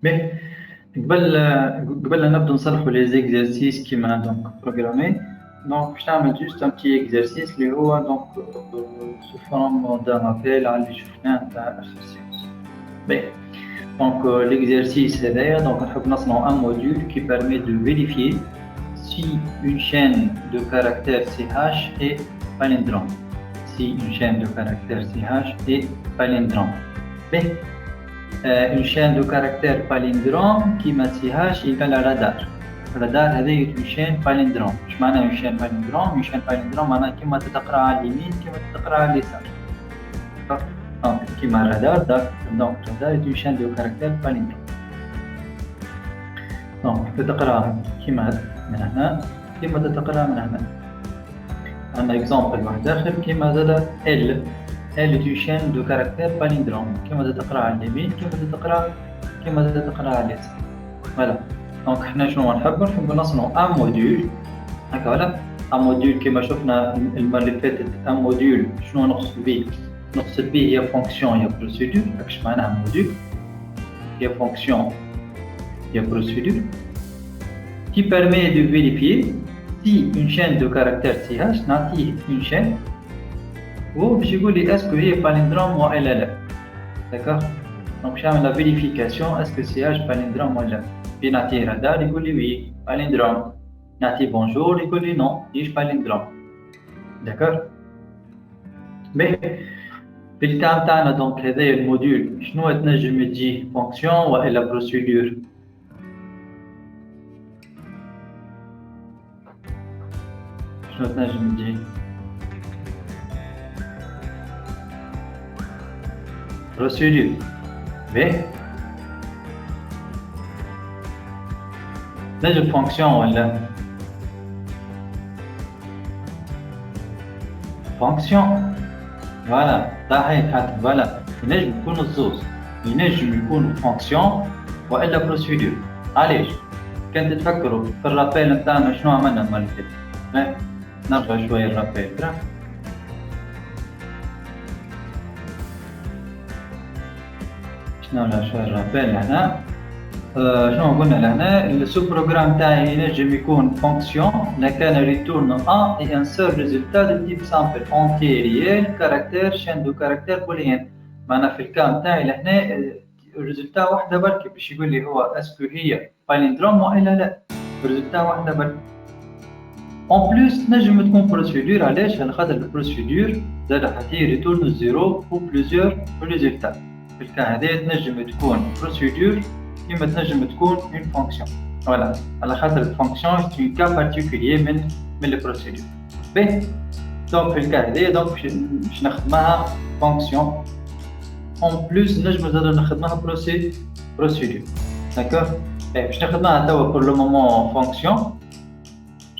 باهي قبل لا نبدو نصلحوا لي زيكزارسيس كيما دونك بروغرامي. دونك باش نعمل جوست ان بتي اكزارسيس اللي هو دونك سو فورم دان ابيل على اللي شفناه تاع اخر سيونس. باهي دونك l'exercice هذايا دونك نحب نصنعوا ان موديول qui permet de vérifier si une chaîne de caractères CH est palindrome. Si une chaîne de caractères CH est palindrome. باهي une chaîne de caractères palindrome qui m'a CH égale à radar. Radar هذه une chaîne palindrome. ايش معنى une chaîne palindrome؟ une chaîne palindrome معناها كيما تقرا على اليمين كيما تقرا على اليسار. Donc كيما radar donc radar est une chaîne de caractères palindrome. donc تقرا كيما من هنا كيما تقرا من هنا. عندنا exemple واحد آخر كيما زاد L. Elle est une chaîne de caractères palindrome. كيما تقرا على اليمين كيما تقرا على اليسار. فوالا دونك حنا شنو نحب نصنعوا ان موديول هكا. ولا ان موديول كيما شفنا المره اللي فاتت. ان موديول شنو نقصد به؟ نقصد به هي فونكسيون هي بروسيدور. اش معناها موديول؟ هي فونكسيون هي بروسيدور qui permet de vérifier si une chaîne de caractères CH نعطيه une chaîne باش يقول لي اسكو هي باليندروم ولا لا. داكوغ دونك باش نعمل لا فيريفيكاسيون اسكو سي اش باليندروم ولا لا. نعطيه رادار يقول لي وي باليندروم. نعطيه بونجور يقول لي نو ماهيش باليندروم. داكوغ باهي في الكام تاعنا دونك هذايا الموديول شنو تنجم تجيه فونكسيون والا بروسيدور؟ شنو تنجم تجيه؟ بروسيدور. باهي نجم فونكسيون ولا فونكسيون. فوالا صحيح حتى فوالا ينجم يكون الزوز. ينجم يكون فونكسيون والا بروسيدور. علاش؟ كان تتفكروا في الرابيل نتاعنا شنو عملنا المره اللي فاتت؟ نرجع شويه الرابيل. شنو شويه الرابيل هنا. شنو قلنا لهنا؟ السو بروغرام تاعي ينجم يكون فونكسيون لا كان ريتورن ان اي ان سول ريزولتا دو تيب سامبل اونتي ريال كاركتير شين دو كاركتير بوليان. معناها في الكام تاعي لهنا الريزولتا واحده برك باش يقول لي هو اسكو هي باليندروم والا لا. الريزولتا واحده برك. اون بلوس نجم تكون بروسيدور. علاش؟ على خاطر البروسيدور زاد حتى ريتورن زيرو و بليزيور ريزولتا. في الكان هذا تنجم تكون بروسيدور كيما تنجم تكون اون فونكسيون. فوالا على خاطر الفونكسيون سي كا بارتيكولير من البروسيدور. باهي دونك في الكان هذا دونك باش نخدمها فونكسيون. اون بلوس نجم زاد نخدمها بروسيدور. داكوغ باش نخدمها توا بور لو مومون فونكسيون.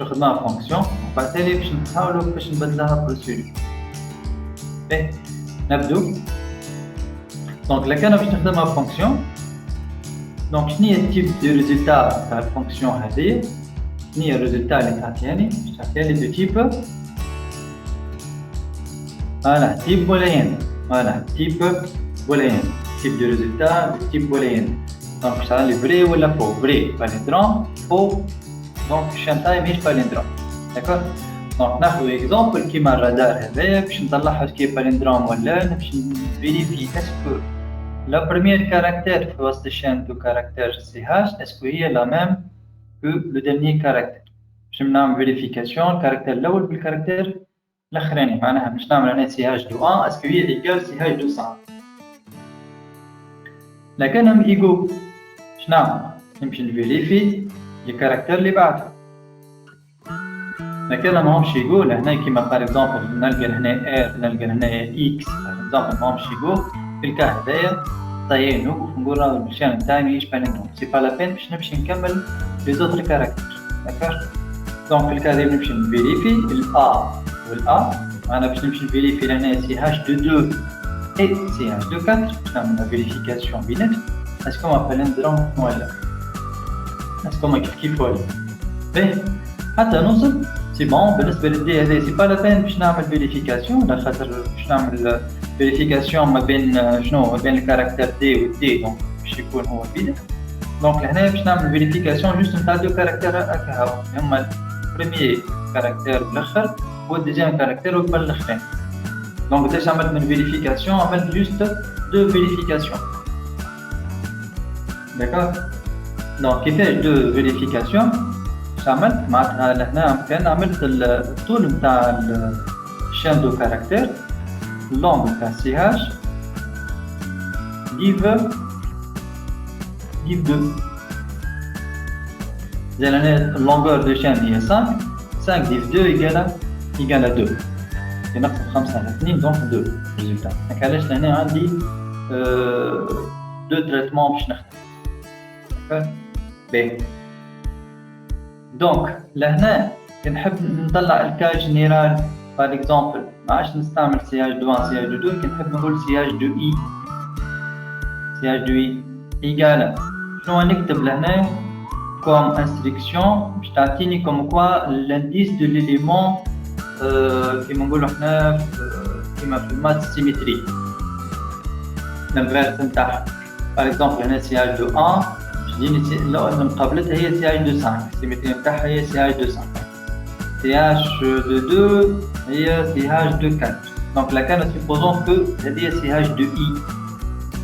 نخدمها فونكسيون وبعد تالي باش نحاولوا باش نبدلها بروسيدور. باهي نبدو. دونك لكان باش نخدمها فونكسيون دونك شنو هي التيب دو ريزولتا تاع الفونكسيون هذه؟ شنو هي الريزولتا اللي تعطيني؟ تعطيني دو تيب فوالا تيب بوليان. فوالا تيب بوليان. تيب دو ريزولتا دو تيب بوليان. دونك باش تعطيني فري ولا فو. فري باليندروم فو دونك الشان تاعي ماهيش باليندروم. داكوغ دونك ناخذ اكزومبل كيما الرادار هذايا باش نطلعها كي باليندروم ولا باش نفيريفي اسكو لا بروميير كاركتير في وسط الشين دو كاركتير سي هاش اسكو هي لا ميم كو لو ديرنيي كاركتير. باش نعمل فيريفيكاسيون الكاركتير الاول بالكاركتير الاخراني. معناها باش نعمل انا سي هاش دو 1 اسكو هي ايكال سي هاش دو 100. لكنهم ايكو باش نعمل نمشي نفيريفي الكاركتير اللي بعده. لكن ماهمش يقول هنا كيما بار اكزومبل نلقى هنا ار نلقى هنا اكس بار اكزومبل ماهمش يقول في الكا هذايا طيب نوقف نقول راه المشان تاعي ماهيش باليندروم. سي با لا بين باش نمشي نكمل لي زوتر كاركتير. داكوغ دونك في الكا هذا نمشي نفيريفي الا والا. انا باش نمشي نفيريفي لهنا سي هاش دو 2 اي سي هاش دو 4 باش نعمل فيريفيكاسيون بيناتهم اسكو ما باليندروم ولا اسكو ما كيف ولا. باهي حتى نوصل سي بون. بالنسبه للدي هذا سي با لا بين باش نعمل فيريفيكاسيون على خاطر باش نعمل فيريفيكاسيون ما بين شنو ما بين الكاركتير دي و دي دونك باش يكون هو بيدا. دونك لهنا باش نعمل فيريفيكاسيون جوست نتاع دو كاركتير هكا هما البريميي كاركتير بالاخر والدوزيام كاركتير قبل الاخرين. دونك ديجا عملت من فيريفيكاسيون عملت جوست دو فيريفيكاسيون. داكوغ دونك كيفاش دو فيريفيكاسيون عملت معناتها لهنا كان عملت الطول نتاع الشان دو كاركتير اللونغ نتاع سي هاش div 2. زي la longueur de chaîne هي 5 div 2 égale à 2 نقسم 5 على 2 donc 2 résultat. دونك علاش لهنا عندي دو تريتمون باش نخدم. باهي دونك لهنا كنحب نطلع الكا جينيرال باغ اكزومبل ما عادش نستعمل سي اش دو 1 سي اش دو 2 كنحب نقول سي اش دو اي سي اش دو اي ايغال شنو نكتب لهنا كوم انستركسيون باش تعطيني كوم كوا لانديس دو ليليمون كيما نقولوا حنا كيما في المات سيمتري الفيرس نتاعها باغ اكزومبل هنا سي اش دو 1 تجيني مقابلتها هي سي اش دو 5 السيمتري نتاعها هي سي اش دو 5 سي اش دو 2 هي سي اش دو 4 دونك لا كان سيبوزون كو هذه سي اش دو اي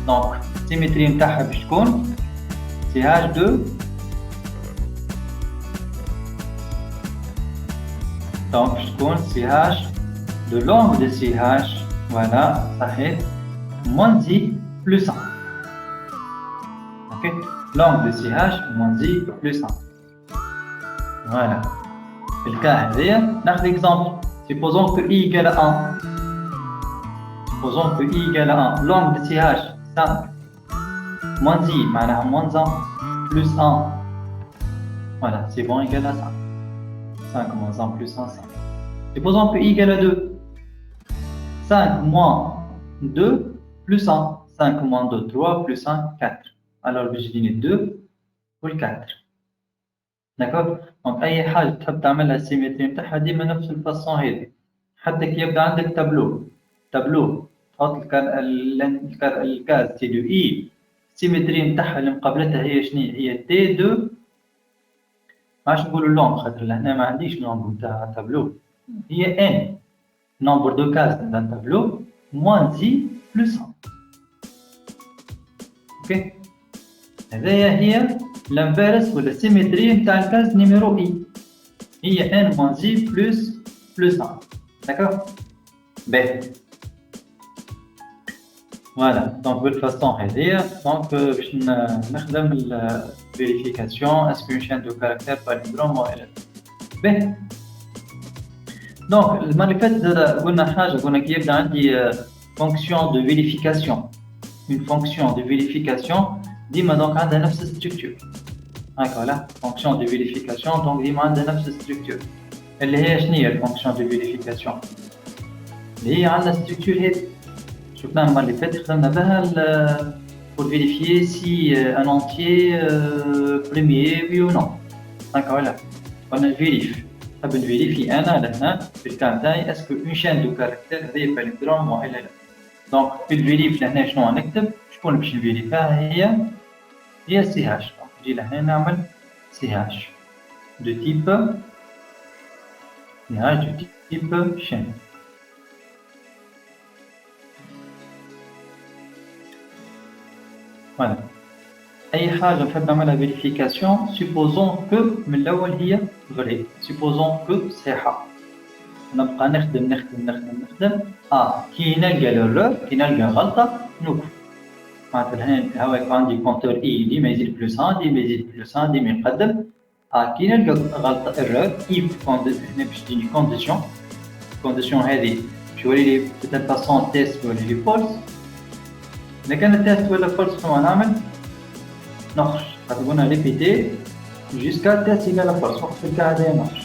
دونك السيمتري نتاعها باش تكون سي اش دو دونك باش تكون سي اش دو لونغ دو سي اش فوالا صحيح موان زي بلس 1 اوكي لونغ دو سي اش موان زي بلس 1 فوالا. في الكا هذايا ناخذ اكزومبل supposons que i égale à 1 supposons que i égale à 1 longue de ch 5 moins i معناها moins 1 plus 1 voilà c'est bon égale à 5 5 moins 1 plus 1 5 supposons que i égale à 2 5 moins 2 plus 1 5 moins 2 3 plus 1 4 alors باش يجيني 2 وال 4 داكوغ دونك اي حاجه تحب تعملها السيمتري نتاعها ديما نفس الفاصون هذه حتى كي يبدا عندك تابلو تحط الكاز تي دو اي السيمتري نتاعها اللي مقابلتها هي شنو هي تي 2 ماش نقولوا لونغ خاطر لهنا ما عنديش لونغ نتاع تابلو هي ان نومبر دو كاز نتاع تابلو موان زي بلس 1 اوكي هذايا هي l'inverse ولا السيمتري نتاع الكاز نيميرو اي هي ان موان زي بلس 1 داكوغ باهي فوالا دونك بالفاصون هذيا دونك باش نخدم الفيريفيكاسيون اسكو شان دو كاركتير باليندروم والا باهي دونك المره اللي فاتت قلنا حاجه قلنا كي يبدا عندي فونكسيون دو فيريفيكاسيون اون فونكسيون دو فيريفيكاسيون ديما دونك عندها نفس الستركتور هاكا ولا فونكسيون دو فيريفيكاسيون دونك ديما عندها نفس الستركتور اللي هي شنو هي الفونكسيون دو فيريفيكاسيون اللي هي عندها ستركتور هذه شفناها المره اللي فاتت خدمنا بها pour vérifier si un entier premier oui ou non هاكا ولا قلنا الفيريف نحب نفيريفي انا لهنا في الكان تاعي اسكو اون شين دو كاركتير هذه باليندروم والا لا دونك في الفيريف لهنا شنو نكتب شكون باش نفيريفيها هي سي هاش نجي لهنا نعمل سي هاش دو تيب سي هاش دو تيب شين فوالا اي حاجه نحب نعملها فيريفيكاسيون سوبوزون كو من الاول هي فري سوبوزون كو صحيحه نبقى نخدم كي نلقى ليرور كي نلقى غلطه نوقف معناتها هنا هو يكون عندي كونتور اي ديما يزيد بلس 1 ديما يزيد بلس 1 ديما يقدم كي نلقى غلطه ايرور اف هنا باش تجيني كونديسيون هذه باش يولي لي بتاع باسون تيست يولي لي فولس اذا كان التيست ولا فولس شنو نعمل نخرج خاطر قلنا ريبيتي جوسكا تيست يقال فولس وقت الكا هذايا نخرج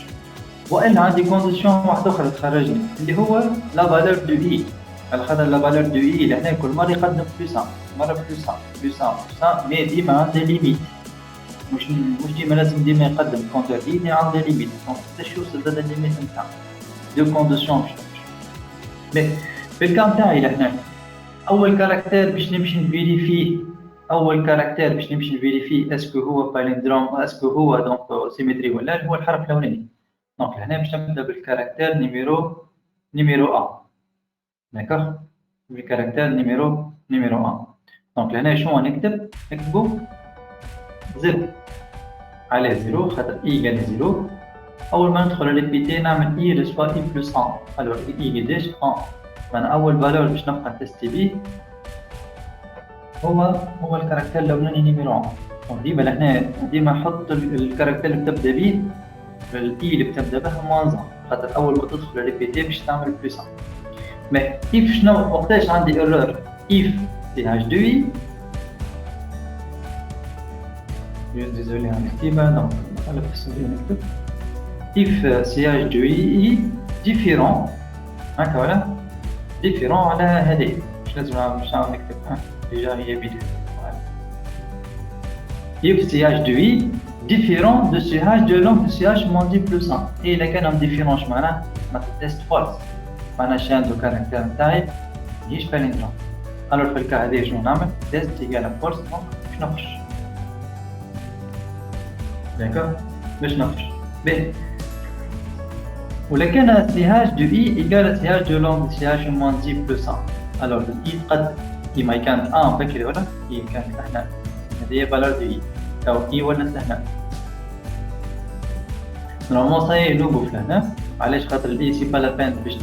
والا عندي كونديسيون واحده اخرى تخرجني اللي هو لا فالور دو اي على خاطر لا فالور دو اي لهنا كل مره يقدم بلس 1 مره بلس 1 مي ديما عنده ليميت مش ديما لازم ديما يقدم كونتور اي عنده ليميت دونك حتى يوصل هذا الليميت نتاعو دو كونديسيون باش مي في الكام تاعي لهنا اول كاركتير باش نمشي نفيريفي اول كاركتير باش نمشي نفيريفي اسكو هو باليندروم اسكو هو دونك سيمتري ولا لا، هو الحرف الاولاني. دونك هنا باش نبدا بالكاركتير نيميرو 1. داكوغ، بالكاركتير نيميرو 1. دونك لهنا شنو نكتبو 0 على 0 خاطر اي يقال 0. اول ما ندخل ريبيتي نعمل اي ريسوا اي بلس 1. الوغ اي قداش 1. معناها اول فالور باش نبقى تيستي بيه هو الكاركتير الاولاني نيميرو 1. دونك ديما لهنا ديما نحط الكاركتير اللي بتبدا بيه الاي اللي بتبدا بها موان 1 خاطر اول ما تدخل ريبيتي باش تعمل بلس 1. مي كيف شنو وقتاش عندي ايرور اف سي اش 2 اي ديزولي على الكتيبه. دونك على السبيل نكتب if سي اش 2 اي ديفيرون هكا ولا ديفيرون على هذه. مش لازم نعمل نكتب ديجا هي بداية. if سي اش 2 اي ديفيرون دو سي اش دو لونغ دو سي اش موان دي بلس 1. اي الا كان ديفيرون معناها ما تيست فولس معناها شاندو كاركتير نتاعي ماهيش باليندروم. الوغ في الكا هذه شنو نعمل تيست ايكال فولس دونك باش نخرج. داكوغ باش نخرج باهي. ولا كان سي اش دو اي ايكال سي اش دو لونغ سي اش موان دي بلس 1. الوغ اي تقدم كيما كانت بكري ولا اي كانت هنا هذه فالور دو اي او اي ولا هنا. نورمالمون صاي نوقف لهنا علاش خاطر الاي سي با لا بين باش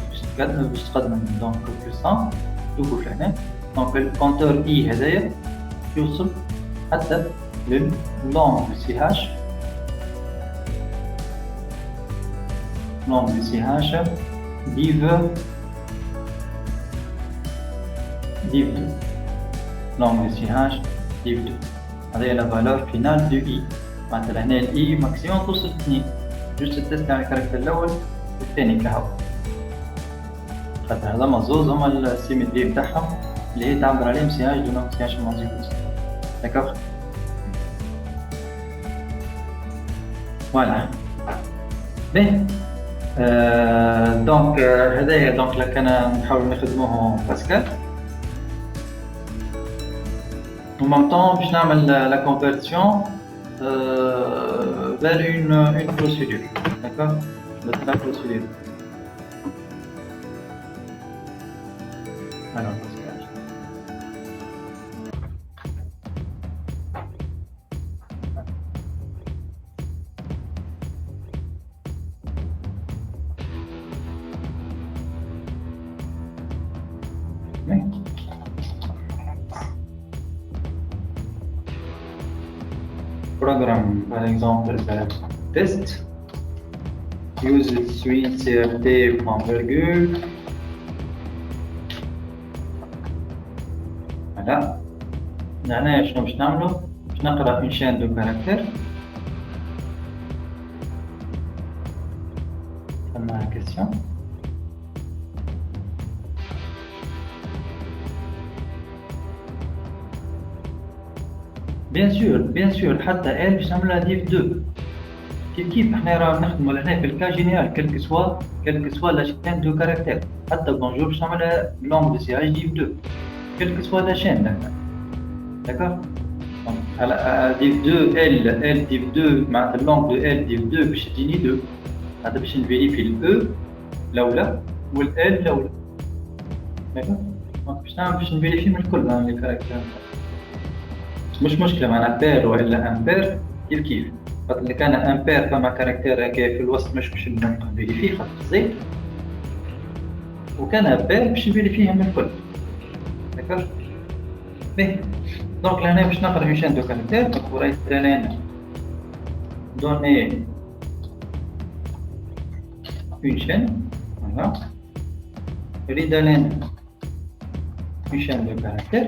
تقدم دونك بلس 1 نوقف لهنا. دونك الكونتور اي هذايا يوصل حتى للونغ دو سي اش لونغ دو سي اش ديف 2 لونغ دو سي اش ديف 2. هذه لا فالور فينال دو اي. معناتها هنا الاي ماكسيموم توصل 2. جوست تست على الكاركتر الاول والثاني كهو خاطر هذا زوز هما السيمتري بتاعهم اللي هي تعبر عليهم سي اش دو لونغ سي اش موان 0. داكوغ فوالا باهي. دونك هذايا دونك كان نحاول نخدموه باسكال و ميم طون باش نعمل لا كونفيرسيون vers une procédure. D'accord? La procédure. Alors, programme par exemple test use suite crt point virgule. voilà هنا شنو باش نعملو باش نقرا اون شين دو كاركتير. فما كيسيون بيان سور حتى ال باش نعملها ديف 2 كيف احنا راه نخدموا لهنا في الكا جينيرال كلك سوا لا شين دو كاركتير. حتى بونجور باش نعملها لونغ دو سي اش ديف 2 كلك سوا لا شين. داكوغ على ديف 2 ال ديف 2 معناتها اللونغ دو ال ديف 2 باش تجيني 2. هذا باش نفيريفي الاو الاولى والال الاولى. داكوغ باش نعمل باش نفيريفي من الكل لي كاركتير. مش مشكلة معناها بير ولا امبير كيف خاطر اللي كان امبير فما كاركتير هكا في الوسط مش باش نفيريفيه خاطر زيت وكان بير باش نفيريفيهم الكل. داكوغ باهي. دونك لهنا باش نقرا اون شين دو كاركتير. دونك ورايت لنا دوني اون شين فوالا يريد لنا اون شين دو كاركتير.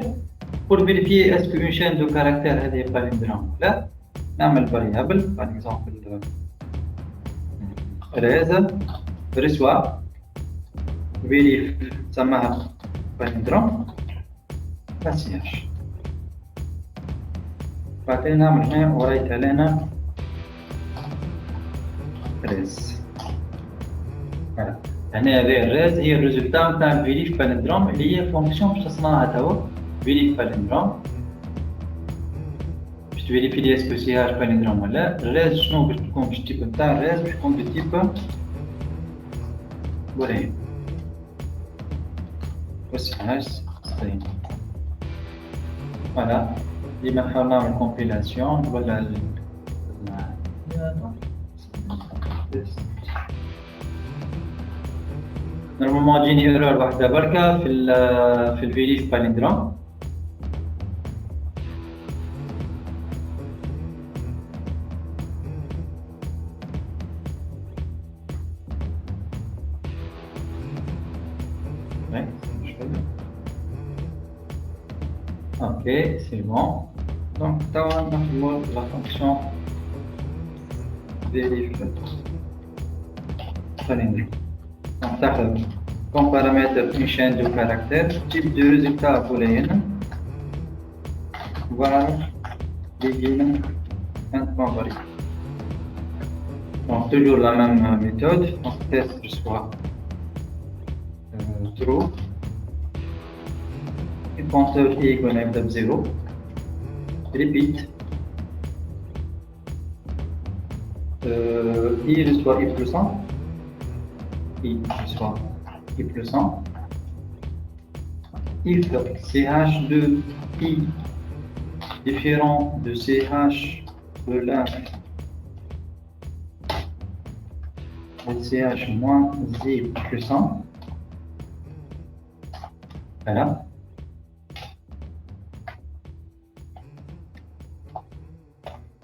pour vérifier est-ce qu'une chaîne de caractères est palindrome là نعمل variable par exemple raise reçoit vérifie سماها palindrome مسياش. بعدين نعمل هنا ورايت لنا raise. voilà هنا هذه الريز هي الريزلtat نتاع الفيريف بالندروم اللي هي فونكسيون باش تصنعها توا فيريف بالندروم تفيريفي لي اسكو سي اش باليندروم ولا الريز. شنو باش تكون باش التيب نتاع الريز باش تكون بالتيب بولين بس هاش ستريم. فوالا ديما نحاول نعمل كومبيلاسيون ولا نورمالمون تجيني ايرور واحدة بركة في الفيريف باليندروم. Ok, c'est bon. Donc, on la fonction vérifie. Donc, comme paramètre une chaîne de caractères, type de résultat booléen, var begin and memory. Donc, toujours la même méthode. Donc, test soit true. Et pointeur i égale à 0. Repeat. I reçoit i plus 1. I reçoit i plus 1. If ch de i différent de ch de l'un de ch moins i plus 1. Voilà.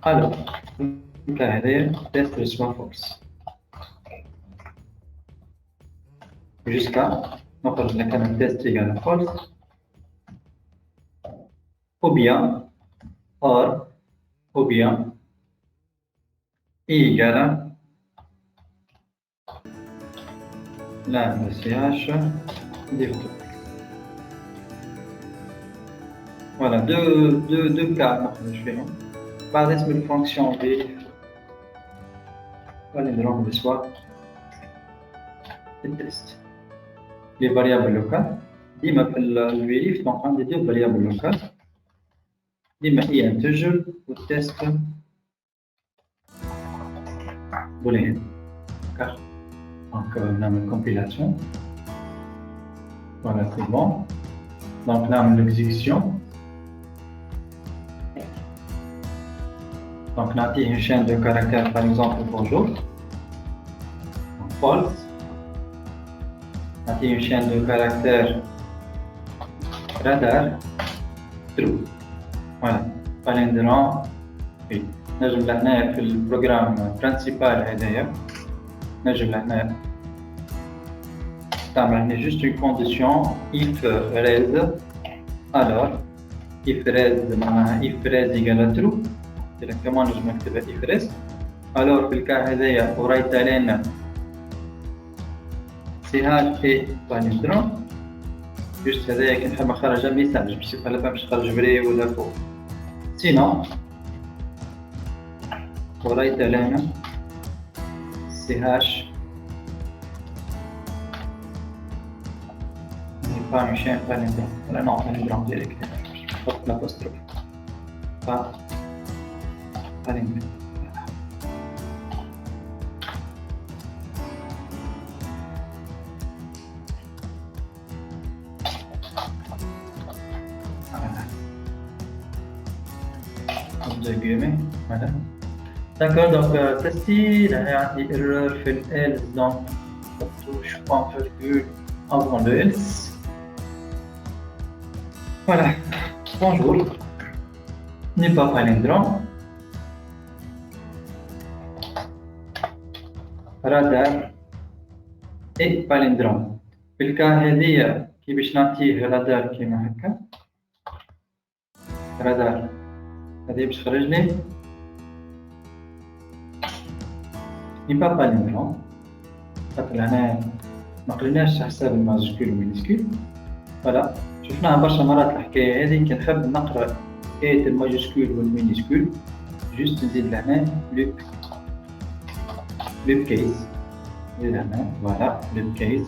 Alors, carré, test reçoit false. Jusqu'à, donc le canal test égale à false. Ou bien, i égale à la ch div2. Voilà, deux cas, je fais. بعد اسم الفونكسيون فيريف والندروم بسوا التست لي فاريابل لوكال. ديما في الفيريف دونك عندي دو فاريابل لوكال، ديما اي انتجر والتست بولين. دونك نعمل كومبيلاسيون. فوالا سي بون. دونك نعمل ليكزيكسيون. Donc, on a une chaîne de caractères, par exemple, bonjour. False. On a une chaîne de caractères radar. True. Voilà. Palindrome. Oui. نجم لهنا في البروجرام principal هذايا. نجم لهنا تعمل هنا juste une condition if raise. Alors, if raise معناها if raise égale true. كمان نجم نكتبها if raise. alors في الكا هذايا وريت لنا سي هاش اي باليندروم. جوست هذايا كي نحب نخرج ميساج باش يبقى لا باش نخرج فري ولا فو. سينو وريت لنا سي هاش با مشان باليندروم ولا نوع باليندروم ديريكت نحط لابوستروف با باليندروم. Voilà. D'accord, donc testi, il y a une erreur fait else, donc on touche point virgule avant le else. Voilà. Bonjour. N'est pas palindrome. Radar et palindrome. في الكا هذيا كي باش نعطيه رادار كيما هكا. رادار هذه باش تخرج لي ني با باليندروم. خاطر هنا ما قلناش حساب الماجيكول والمينيسكول. فوالا شفناها برشا مرات الحكايه هذه. كي نحب نقرا حكايه الماجيكول والمينيسكول جوست نزيد لهنا لوب كيس. نزيد هنا فوالا لوب كيس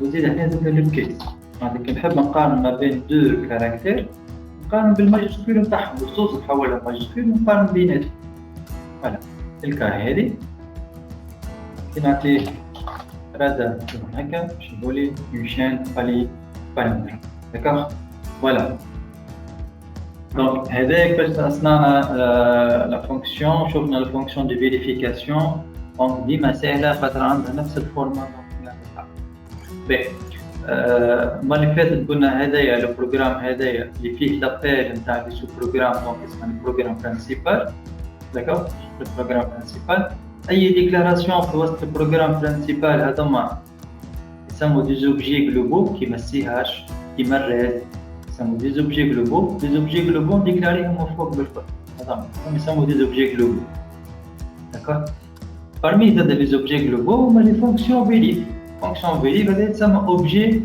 ونزيد هنا زدنا لوب كيس. يعني كي نحب نقارن ما بين دو كاركتير نقارن بالماجسكول نتاعهم الزوز نحولها لماجسكول ونقارن بيناتهم. فوالا الكا هذه كي نعطيه رادة هكا باش نقولي اون شين باليندروم. داكوغ فوالا. دونك هذاك باش صنعنا لا فونكسيون. شفنا لا فونكسيون دو فيريفيكاسيون دونك ديما ساهله خاطر عندها نفس الفورما. باهي المره اللي فاتت قلنا هذايا لو بروغرام هذايا اللي فيه لابيل نتاع لي سو بروغرام دونك اسمه البروغرام برينسيبال. داكوغ البروغرام برينسيبال اي ديكلاراسيون في وسط البروغرام برينسيبال هذوما يسموا دي زوبجي جلوبو كيما السي هاش كيما الريز يسموا دي زوبجي جلوبو. دي زوبجي جلوبو ديكلاريهم فوق بالفوق هذوما يسموا دي زوبجي جلوبو. داكوغ parmi les objets globaux هما لي فونكسيون فيريف. فونكسيون فيريف هذا يتسمى اوبجي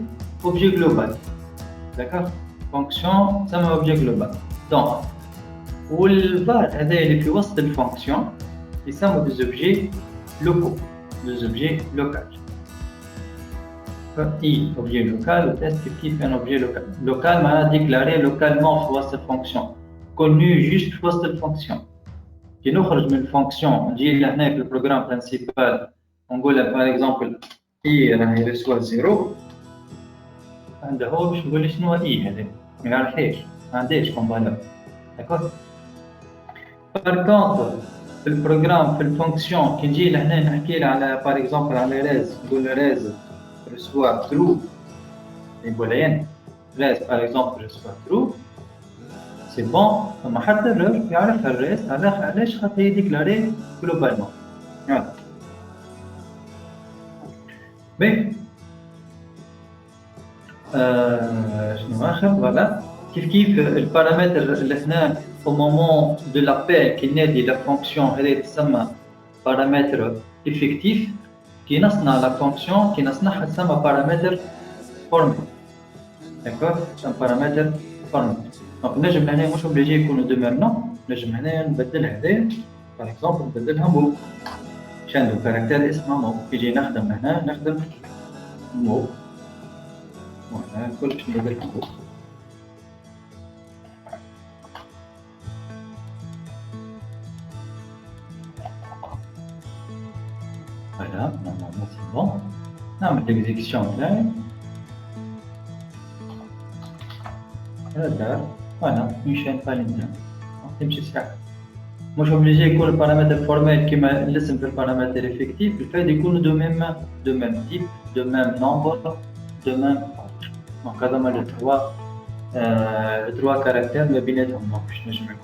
جلوبال. داكوغ فونكسيون تسمى اوبجي جلوبال. دونك والفار هذا اللي في وسط الفونكسيون يسموا دي زوبجي لوكو. دي زوبجي لوكال. اي اوبجي لوكال تيست كيف ان اوبجي لوكال. لوكال معناها ديكلاري لوكالمون في وسط الفونكسيون كونو جوست في وسط الفونكسيون. كي نخرج من الفونكسيون نجي لهنا في البروغرام برينسيبال ونقول باغ اكزومبل اي راهي ريسوا زيرو عنده هو باش نقول شنو اي هذا ما يعرفهاش ما عندهاش كوم فالور. داكوغ بار كونطر في البروغرام في الفونكسيون كي نجي لهنا نحكي له على باغ اكزومبل على ريز نقول ريز ريسوا ترو يقول لي ريز باغ اكزومبل ريسوا ترو سي بون. فما حتى الرير يعرفها الريز علاش خاطر يديكلاري جلوبالمون. يلا باهي شنو اخر فوالا كيف البارامتر اللي هنا au moment de l'appel كي نادي لا فونكسيون هذه تسمى بارامتر افكتيف. كي نصنع لا فونكسيون كي نصنعها تسمى بارامتر فورمال. داكوغ تسمى بارامتر فورمال. دونك نجم هنا مش اوبليجي يكونوا دو ميم نون. نجم هنا نبدل هذايا باغ اكزومبل نبدلها مو شان لو كاركتير اسمه مو. يجي نخدم هنا نخدم مو فوالا كلش نبدلها مو. فوالا نورمالمون سي بون. نعمل ليكزيكسيون تاعي هذا فوالا اون شين باليندروم تمشي ساعه. مش اوبليجي يكون البارامتر فورمال كيما الاسم في البارامتر افكتيف. الفايد يكونوا دو ميم تيب دو ميم نومبر دو ميم اوردر. دونك هذا ما لو تروا كاركتير ما بيناتهم دونك باش نجمعهم.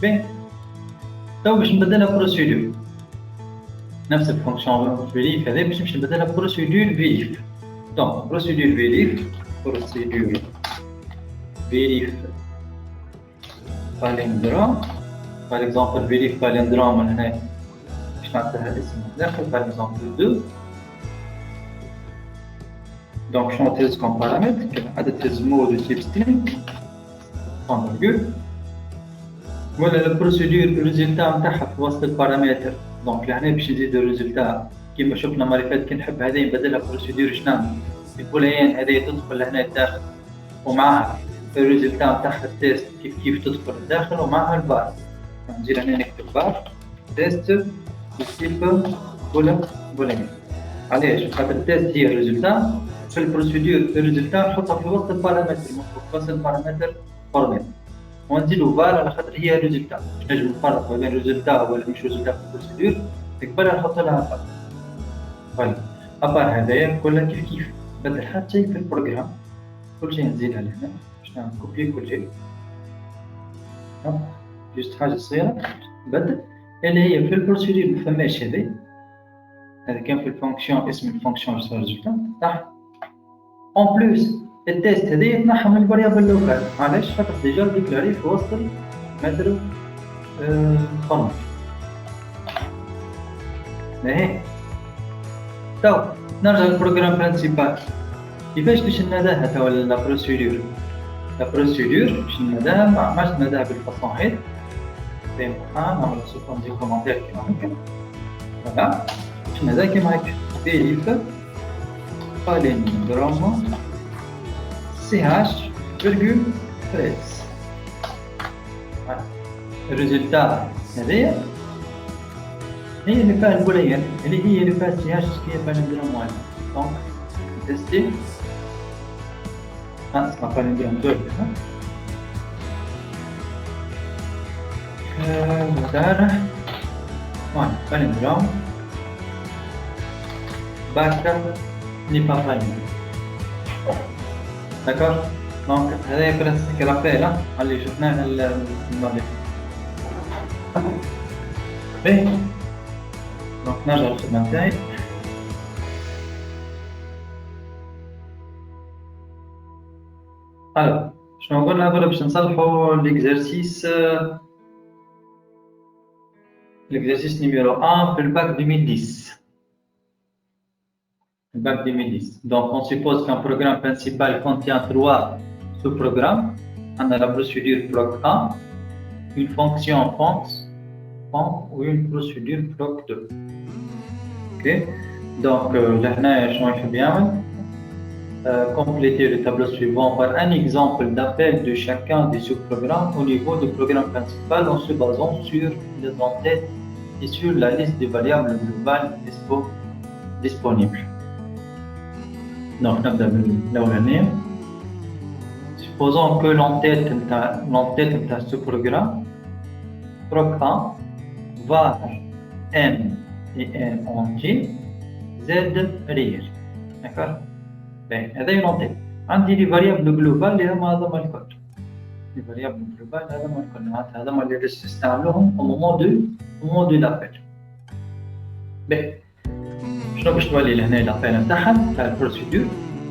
باهي تو باش نبدلها بروسيدور نفس الفونكسيون فيريف هذا باش نبدلها بروسيدور فيريف. دونك بروسيدور فيريف باليندروم. par exemple vérif palindrome هنا باش نعطيها اسم داخل par exemple 2. دونك شنو نعطيها كوم بارامتر عدد الزمو دو تيب سترينغ فورمول ولا البروسيدور الريزلتا نتاعها في وسط البارامتر. دونك لهنا باش نزيدو الريزلتا كيما شفنا المره اللي فاتت كي نحب هذه نبدلها بروسيدور شنو البوليان هذه تدخل لهنا الداخل ومعها الريزلتا نتاعها التيست كيف تدخل الداخل ومعها البار. نجي هنا نكتب بار تيست تيب بوليان. علاش؟ خاطر التيست هي الريزلتا في البروسيدور الريزلتا نحطها في وسط البارامتر المطلوب في وسط البارامتر فورمال ونزيدو فال على خاطر هي الريزلتا. باش نجم نفرق ما بين الريزلتا ولا مش ريزلتا في البروسيدور تقبلها نحط لها فال. فوالا ابار هذايا كلها كيف بدل حتى شيء في البروغرام كل شيء نزيدها لهنا باش نعمل كوبي كل شيء. جوست حاجه صغيره بدل اللي هي في البروسيدور ما فماش هذا كان في الفونكسيون اسم الفونكسيون جو ريزلتا تحت. اون بلوس التيست هذا يتنحى من الفاريابل لوكال. علاش؟ خاطر ديجا ديكلاري في وسط المتر فورمال. باهي تو نرجع للبروغرام برينسيبال. كيفاش باش نناداها توا لا بروسيدور باش نناداها ما عادش نناداها بالفاصون هيك. باهي نعمل سوفون دي كومونتير كيما هكا. فوالا باش نناداها كيما هكا فيريف باليندروم CH,13 Le résultat, هي اللي فيها البولية اللي هي اللي فيها السياج كي فندرهم واحد. Donc tester. Ça va pas نديرهم زوج. Voilà. Voilà, فندرهم. Backup n'est pas valide. D'accord. Donc هذا presque rappel اللي شفناه الماضي. باهي. Donc نرجع للخدمة نتاعي. Alors, شنو قلنا قبل باش نصلحوا l'exercice numéro 1 pour le bac 2010. Le bac 2010. Donc on suppose qu'un programme principal contient 3 sous-programmes. On a la procédure proc 1, une fonction fonc ou une procédure proc 2. Ok. Donc là, je vais bien compléter le tableau suivant par un exemple d'appel de chacun des sous-programmes au niveau du programme principal en se basant sur les en-têtes et sur la liste des variables globales disponibles. Donc, supposons que l'en-tête de ce programme, proc 1, var n et n entier, z réel. D'accord? هذا ينطق عندي لي فاريابل جلوبال اللي هما هذوما الكل. لي فاريابل جلوبال هذوما الكل معناتها هذوما اللي باش نستعملوهم au moment de l'appel. باهي شنو باش تولي لهنا لابيل نتاعها تاع البروسيدور.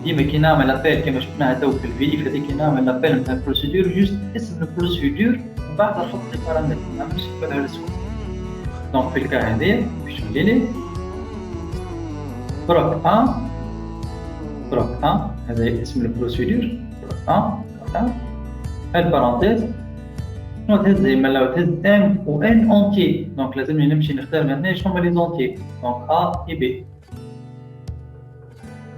ديما كي نعمل لابيل كيما شفناها تو في الفيديو هذيك كي نعمل لابيل نتاع البروسيدور جوست اسم البروسيدور ومن بعد نحط لي بارامتر ما نعملش كلها رسوم. دونك في الكا هذايا باش تولي لي بروك 1 هذا اسم البروسيدور بروك 1 البارونتيز شنو تهز زي ما لو تهز ام و ان اونتي. دونك لازمني نمشي نختار هنا شنو هما لي زونتي. دونك ا اي بي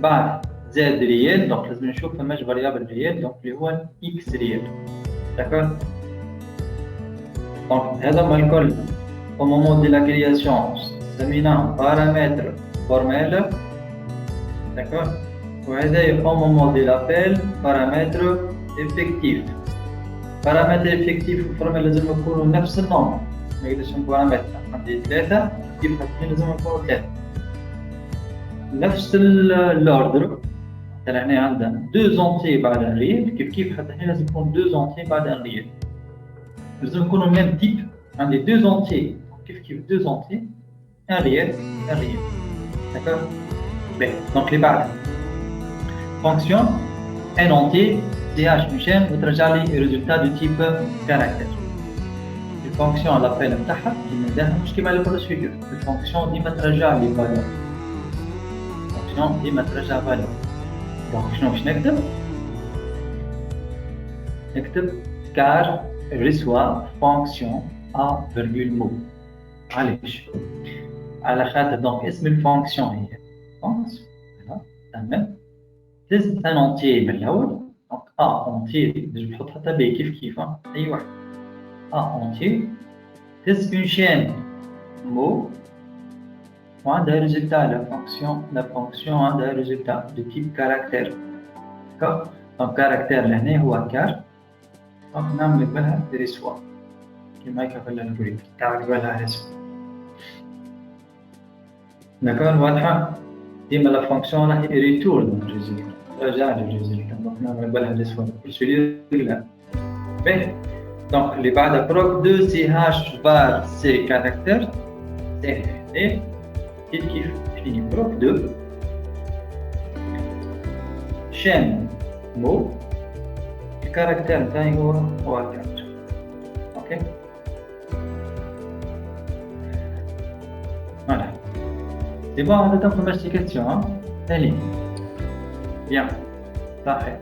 بعد زاد ريال. دونك لازم نشوف فماش فاريابل ريال دونك اللي هو اكس ريال. داكور. دونك هذا ما الكل au moment de la création سميناه بارامتر فورمال. داكور. وهذا au moment de l'appel paramètre effectif. بارامتر effectif وفورمال لازم يكونوا نفس النوع. ما يقدرش نكون بارامتر عندي 3 كيف الاثنين لازم يكونوا 3 نفس الاوردر. مثلا هنا عندنا 2 زونتي بعد الريال كيف حتى هنا لازم يكون 2 زونتي بعد الريال. لازم يكونوا ميم تيب. عندي 2 زونتي كيف 2 زونتي ان ريال. داكور. باهي دونك اللي بعد fonction n entier ch مشان وترجع لي résultat du type caractère. الفونكسيون لابيل نتاعها كيما داها مش كيما البروسيدور. الفونكسيون ديما ترجع لي فالور. الفونكسيون ديما ترجع فالور. دونك شنو باش نكتب car reçoit fonction a virgule mot. علاش؟ على خاطر دونك اسم الفونكسيون هي فونكسيون. تمام. تهز ان اونتي من الاول. دونك ا اونتي باش نحط حتى ب كيف اي واحد ا اونتي تهز اون شين مو وعندها ريزلتا. لا فونكسيون عندها ريزلتا دو تيب كاركتير. داكور. دونك كاركتير لهنا هو كار. دونك نعمل بالها ريسوا كيما هكا في الالغوريثم تاع بالها ريسوا. داكور. واضحه. ديما لا فونكسيون راهي ريتورن الريزلت رجع لي الريزلت. دونك نعمل بالها ريسوا بروسيدور لا. باهي دونك اللي بعدها بروك 2 سي هاش فار سي كاركتير سي كيف فيني بروك 2 شين مو الكاركتير نتاعي هو كاركتير. اوكي. فوالا سي بون. هذا تاخذ ماشي كيستيون ثاني بيان صحيح.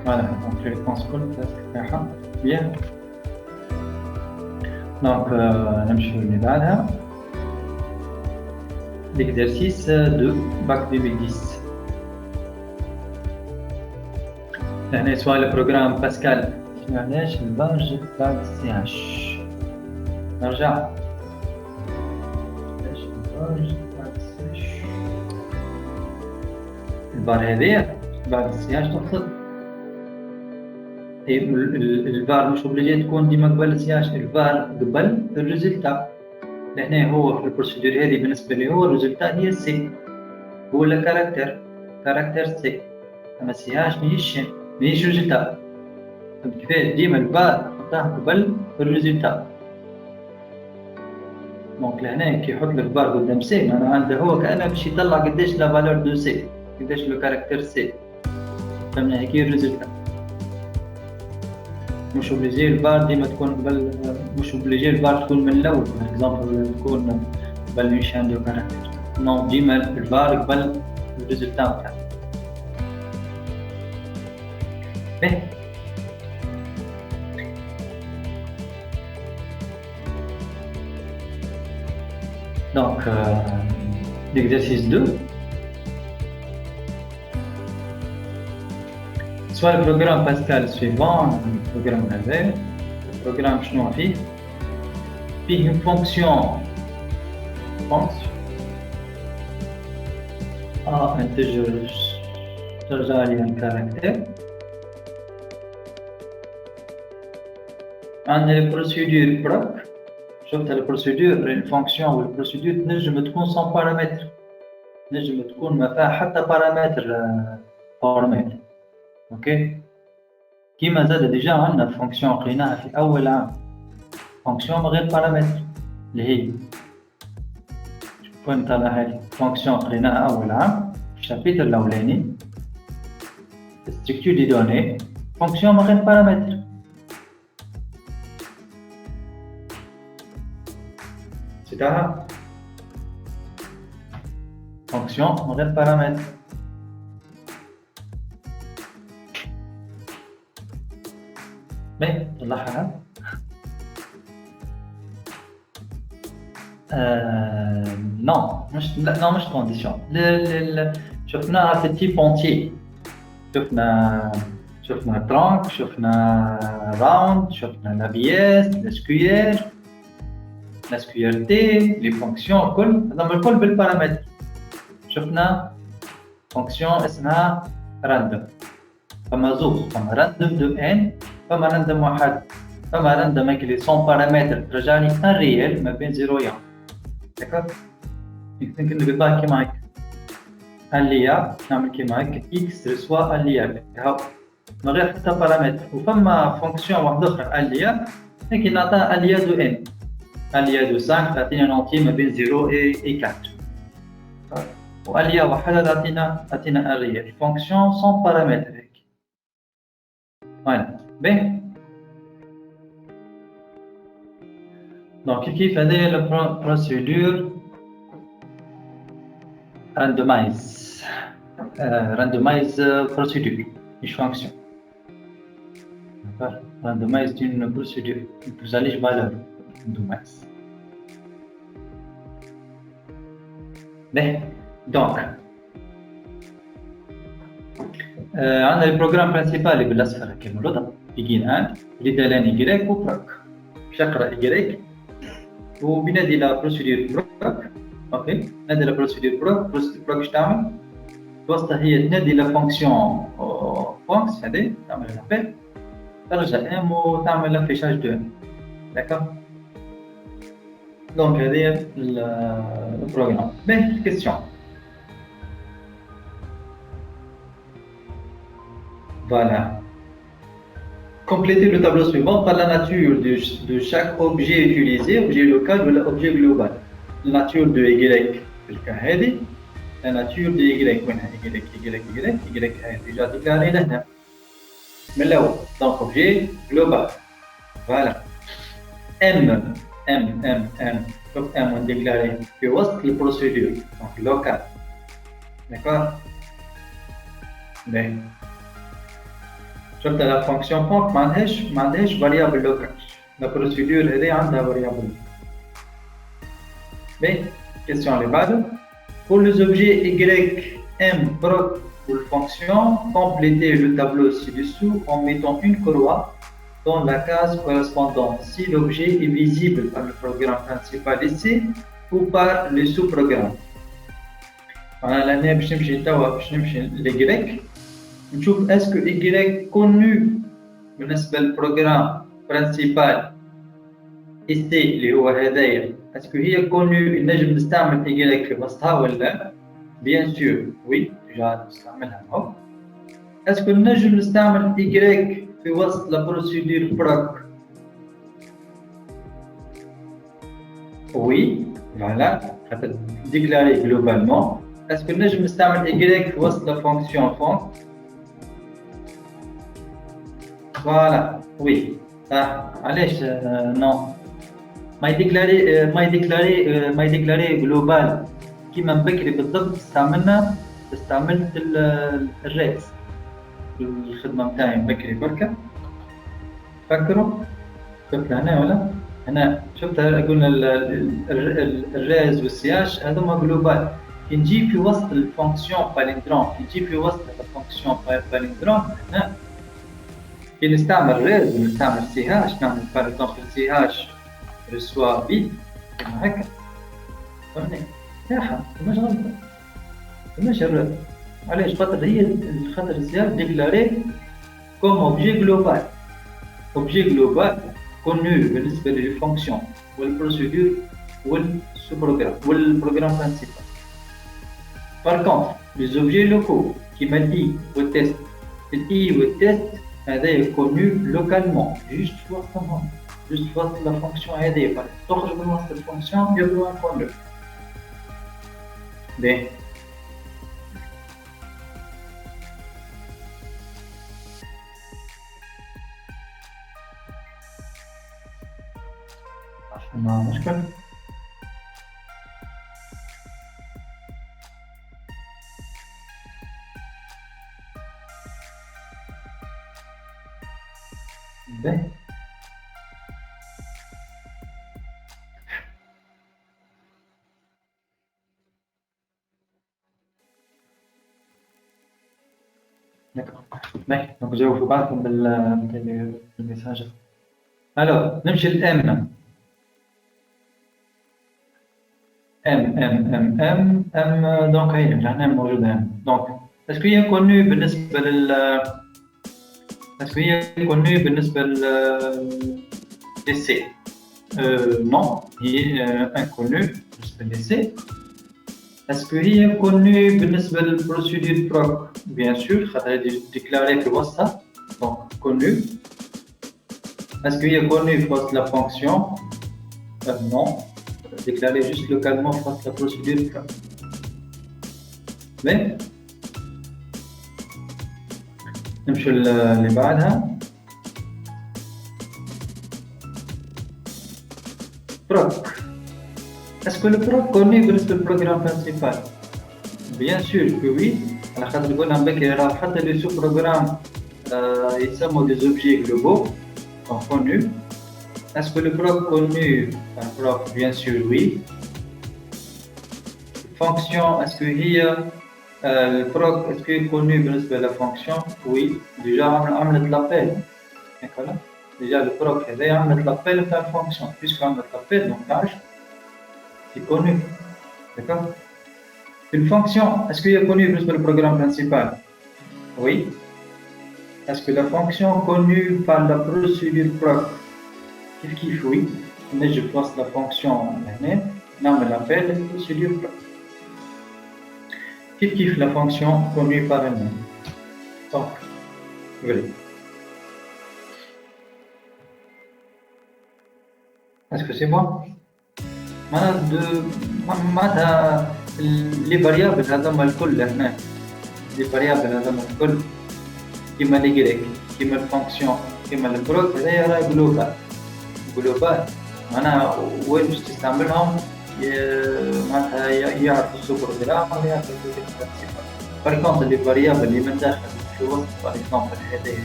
فوالا دونك لي ريبونس كل تاعها بيان. دونك نمشيو اللي بعدها l'exercice de bac 2010. هنا سؤال البروغرام باسكال معليش البرج بعد CH نرجع ليش البرج بعد CH البار هذه بعد CH تقصد الفار مش اوبليجي تكون ديما قبل CH الفار قبل الريزلتا لهنا هو في البروسيدور هذه بالنسبة لي هو الريزلتا هي سي هو كاركتر سي اما CH ماهيش ريزلتا كيفاش ديما الفار نحطها قبل الريزلتا دونك لهنا كي يحط لك فار قدام سي معناها عنده هو كأنه باش يطلع قداش لا فالور دو سي قداش لو كاركتر سي فهمنا هيك الريزلتا مش اوبليجي الفار ديما تكون قبل مش اوبليجي الفار تكون من الاول باغ اكزومبل تكون قبل نيشان دو كاركتر نو ديما الفار قبل الريزلتا نتاعو باهي Donc, l'exercice 2, soit le programme Pascal suivant, le programme réveil, le programme شنو فيه une fonction A integer ترجع لي الكاركتير عندنا البروسيدور بروك شفت البروسيدور الفونكسيون والبروسيدور تنجم تكون سون بارامتر تنجم تكون ما فيها حتى بارامتر فورمات اوكي كيما زاد ديجا عندنا فونكسيون قريناها في اول عام فونكسيون من غير بارامتر اللي هي كنت على هاي فونكسيون قريناها اول عام في الشابيتر الاولاني ستركتور دي دوني فونكسيون من غير بارامتر c'est-à-dire fonction من غير paramètre mais طلعها non مش condition شفناها في التيب entier شفنا trunk شفنا round شفنا la pièce l'SQL la SQRT, les fonctions الكل هذا الكل بالبارامتر شفنا فونكسيون اسمها راندوم فما زوز فما راندوم دو ان فما راندوم واحد فما راندوم هيك اللي سون بارامتر ترجع لي ان ريال ما بين 0 و 1 داكوغ يمكن نكتبها كيما هيك اليا نعمل كيما هيك اكس ريسوا اليا هاو من غير حتى بارامتر وفما فونكسيون واحده اخرى اليا هيك نعطيها اليا دو ان اليا دو 5 تعطينا نونتي ما بين 0 و 4 واليا واحده تعطينا الريال فونكسيون سون بارامتر هيك فوالا باهي دونك كيف هذايا البروسيدور randomize procédure مش فونكسيون randomize d'une procédure vous allez valeur randomize باهي دونك عندنا البروغرام برينسيبال اللي بالاصفر كيما الوضع يجينا ان اللي دالان يجريك وبروك باش يقرا يجريك وبينادي لا بروسيدور بروك اوكي نادي لا بروسيدور بروك باش تعمل وسط هي تنادي لا فونكسيون فونكس هذه تعمل لابيل ترجع ام وتعمل لافيشاج دو ام داكوغ دونك هذه البروغرام باهي كيستيون voilà complétez le tableau suivant par la nature de chaque objet utilisé objet local ou objet global la nature de y في الكا هذه la nature de y وينها y هذه déjà déclaré لهنا من الأول donc objet global voilà m شوف m déclaré في وسط البروسيدور donc local d'accord باهي شفت la fonction func ما عندهاش variable local la procédure هذه عندها variable باهي question اللي بعده pour les objets y m proc ou fonction complétez le tableau ci-dessous en mettant une croix dans la case correspondante si l'objet est visible par le programme principal ici ou par les sous-programmes. Voilà, l'année باش نمشي توا باش نمشي لY نشوف est-ce que Y connu بالنسبة للبروجرام principal ici اللي هو هدايا est-ce que هي connu نجم نستعمل Y في وسطها ولا؟ bien sûr oui déjà نستعملها اهو. est-ce que نجم نستعمل Y في وسط la procédure proc؟ oui voilà خاطر déclarer globalement. est-ce que نجم نستعمل Y في وسط la fonction fonc؟ voilà oui علاش non ما يديكلاري جلوبال كيما من بكري بالضبط استعملت الريتس في الخدمه نتاعي من بكري بركه فكروا شفت هنا ولا هنا شفت قلنا الريز والسياش هذوما جلوبال كي نجي في وسط الفونكسيون باليندروم كي نجي في وسط الفونكسيون باليندروم هنا كي نستعمل ريز ونستعمل سي هاش نعمل باغ اكزومبل سي هاش ريسوا بيت كيما هكا فهمتني صحيح مش غلطة مش الرد علاش خاطر هي خاطر الزيادة ديكلاري كوم اوبجي جلوبال كونو بالنسبة للفونكسيون والبروسيدور والبروغرام برانسيبال. Par contre, les objets locaux كيما الإي والتيست الإي والتيست هذا يكونوا localement juste في وسطهم juste في وسط la fonction هذه تخرج من وسط الفونكسيون يبدو نكونو باهي. ما مشكل باهي. باهي نجاوب بعضكم بالميساج. الو نمشي للام دونك هي هنا موجودة هنا دونك اسكو هي كونو بالنسبة اسكو هي كونو بالنسبة للسي نو هي انكونو بالنسبة للسي. اسكو هي كونو بالنسبة للبروسيدور بروك بيان سور خاطر هادي ديكلاري في وسطها دونك كونو. اسكو هي كونو في وسط لا فونكسيون نو déclarer juste localement face à la procédure. Mais نمشي اللي بعدها بروك. اسكو البروك كوني بالنسبه للبروغرام برينسيبال؟ بيان سور كو وي على خاطر قلنا من بكري راه حتى لي سو بروغرام يسموا دي زوبجي جلوبو دونك كونو. Est-ce que le proc connu par proc? Bien sûr, oui. Fonction, est-ce que hier le proc, est-ce qu'il est connu بالنسبة la fonction? Oui. Déjà, عملت l'appel. D'accord? Déjà, le proc, il a عملت l'appel de la fonction. Puisque عملت l'appel, donc tâche, c'est connu. D'accord? Une fonction, est-ce qu'il est connu بالنسبة le programme principal? Oui. Est-ce que la fonction connue par la procédure proc? كيف oui نجي في وسط la fonction هنا نعمل appel procédure proc. كيف la fonction connue par elle-même. Donc voilà. Est-ce que c'est bon? معناتها les variables هذوما الكل هنا les variables هذوما الكل كيما لي كيما الفونكسيون كيما البروك هذايا راه جلوبال معناها وين باش تستعملهم معناتها يعرفوا السو بروغرام ولا يعرفوا البروغرام. باغ كونطخ لي فاريابل اللي من داخل في وسط باغ اكزومبل هذايا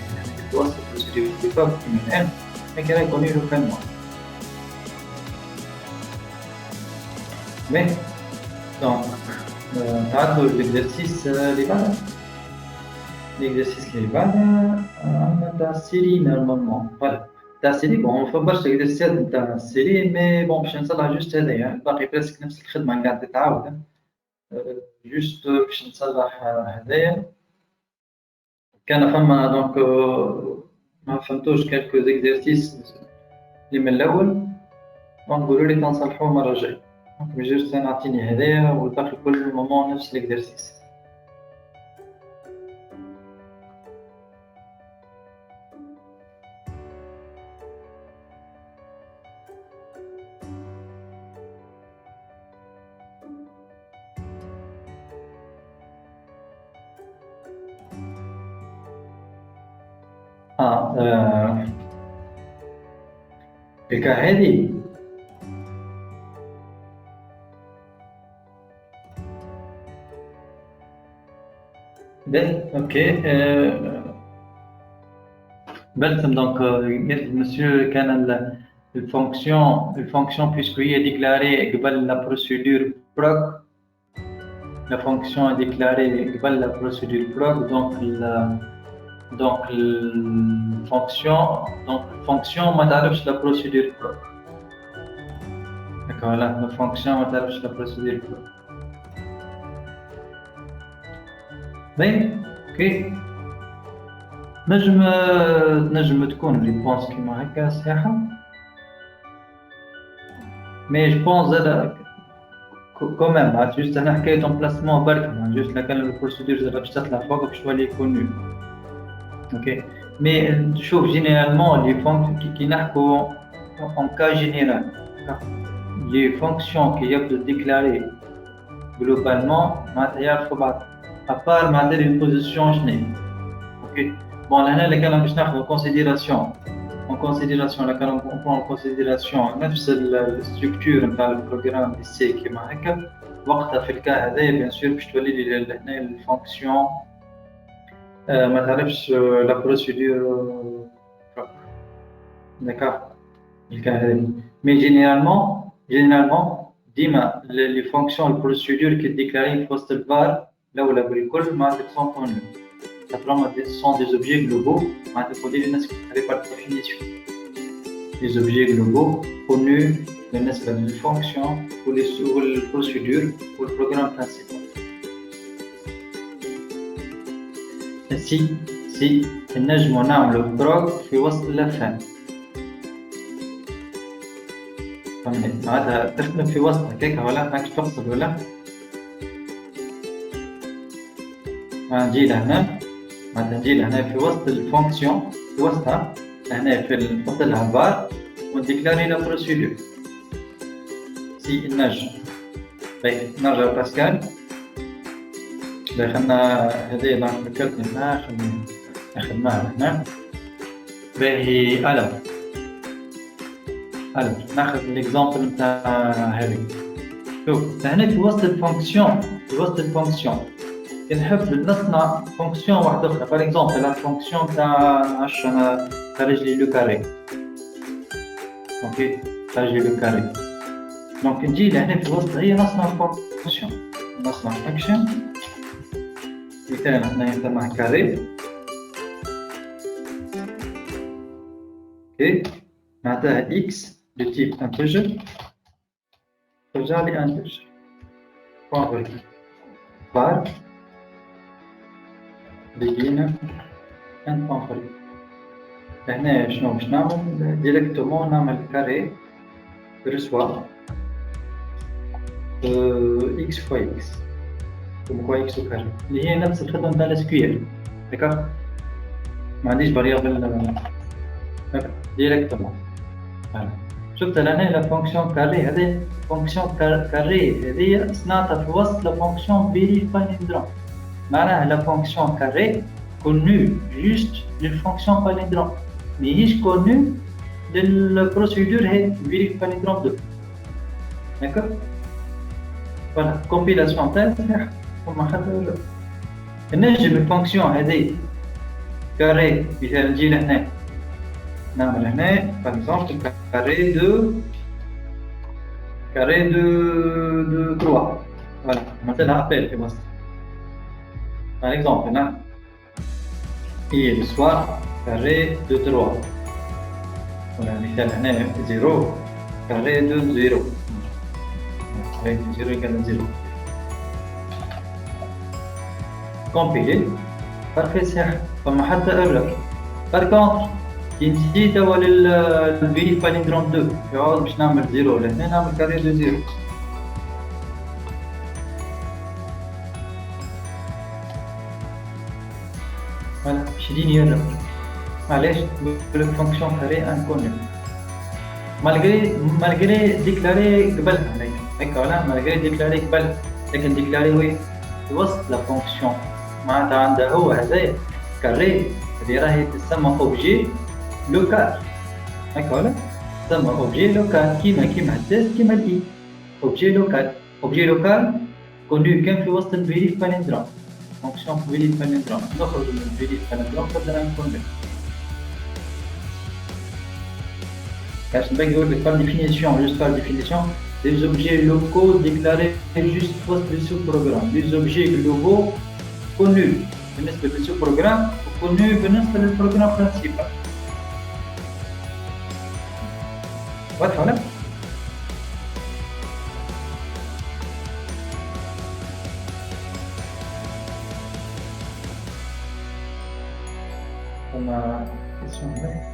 في وسط البروسيدور ديفولت كيما الان هيك راه يكونوا لوكالمون. مي دونك نعدلو ليكزارسيس اللي بعده. ليكزارسيس اللي بعده عندنا تاع السيري نورمالمون فوالا تاع السيري بون فما برشا اكزرسيسات نتاع السيري مي بون باش نصلح جوست هذايا باقي برسك نفس الخدمة قاعدة تتعاود جوست باش نصلح هذايا كان فما دونك ما فهمتوش كالكو زيكزرسيس اللي من الأول ونقولوا لي تنصلحوه المرة الجاية دونك جوست نعطيني هذايا والباقي كل مومون نفس الاكزرسيس. الكا هذه اوكي بلتم دونك المسيو كان الفونكسيون بيسكو هي ديكلاري قبل لا بروسيدور بروك لا فونكسيون ديكلاري قبل لا بروسيدور بروك دونك الفونكسيون ما تعرفش لا بروسيدور بروك هكا ولا الفونكسيون ما تعرفش لا بروسيدور بروك باين اوكي نجم تكون ريبونس كيما هكا صحيحة مي جو بونس زادا كوميم عرفت جوست انا حكاية امبلاسمون برك جوست لكان البروسيدور زادا باش تطلع فوق باش تولي كونو اوكي مي شوف جينيرالمون لي فونكسيون كي نحكو اون كا جينيرال لي فونكسيون كي يبدو ديكلاري جلوبالمون معناتها يعرفوا بعض ابار معناتها لي بوزيسيون شنو اوكي بون هنا اللي كان باش ناخذ كونسيديراسيون اللي كان نبرون كونسيديراسيون نفس الستركتور نتاع البروغرام دي سي كيما هكا وقتها في الكا هذايا بيان سور باش تولي لي هنا الفونكسيون ما تعرفش لا بروسيدور داكوغ الكا هذايا مي جينيرالمون ديما لي فونكسيون البروسيدور كي ديكلاري في وسط الفار الاولى بالكل معناتها سون كونو ce sont des objets globaux, il faut dire par définition. Les objets globaux connus de fonction pour les procédures pour le programme principal. Si نجم نعملوا بروك في وسط الفهم فهمت معناتها تخدم في وسط هكاك ولا ماكش تقصد ولا نجي لهنا معناتها نجي لهنا في وسط الفونكسيون في وسطها هنا في نحط لها فار ونديكلاري لا بروسيدور سي نجم نرجع باسكال خلنا هذه اللي فكرتني معاه خلينا ناخذ معاه هنا باهي الف ناخذ ليكزامبل نتاع هذه شوف هنا في وسط الفونكسيون نحب نصنع فونكسيون واحده اخرى باغ اكزومبل لا فونكسيون تاع 10 خارج لي لو كاري اوكي خارج لي لو كاري دونك نجي لهنا في الوسط هي نصنع فونكسيون نصنع فونكسيون مثلا هنا تاع كاري اوكي معناتها اكس دو تيب انتجر ترجع لي انتجر بوان بار begin and confirm هنا شنو باش نعمل ديريكتومون نعمل كاري برسوا اكس فوا اكس كومكوا اكس وكاري اللي هي نفس الخدمه تاع الاسكيول داكوغ ما عنديش فاريابل ديريكتومون شفت لهنا لا فونكسيون كاري هذه فونكسيون كاري هذه صنعتها في وسط لا فونكسيون فيريف باليندروم معناها لا فونكسيون كاري كونو جوست للفونكسيون باليندروم ماهيش كونو للبروسيدور هي فيريف باليندروم 2 داكوغ فوالا كومبيلاسيون تاع فما خاطر نجم الفونكسيون هذه كاري مثلا نجي لهنا نعمل هنا باغ اكزومبل كاري دو 3 فوالا مثلا ابل في وسط par exemple là hier soir carré de 3 ولا مثال هنا 0 كاري دو 0 كاري دو 0 يقال 0 كومبيلي بارفي ساحل فما حتى ايرور. بار كونتر كي نسيت توا للفي باليندروم 2 في عوض باش نعمل 0 لهنا نعمل كاري دو 0. فوالا باش يجيني ايرور. علاش؟ يقولك فونكسيون كاري انكوني مالغري ديكلاري قبلها هكا ولا مالغري ديكلاري قبل، لكن ديكلاري وين؟ في وسط لا فونكسيون معناتها عندها هو هذايا كاري اللي راهي تسمى اوبجي لوكال هكا ولا تسمى اوبجي لوكال كيما التيست كيما الاي اوبجي لوكال كونو كان في وسط الفيريف باليندروم فونكسيون فيريف باليندروم نخرج من الفيريف باليندروم نبدا نكون Parce que par définition, juste par définition, les objets locaux déclarés juste post le sous-programme. Les objets globaux connus بالنسبة للسوبروغرام وكونوا بالنسبة للبروغرام principal. واضح ولا؟ فما question هنا؟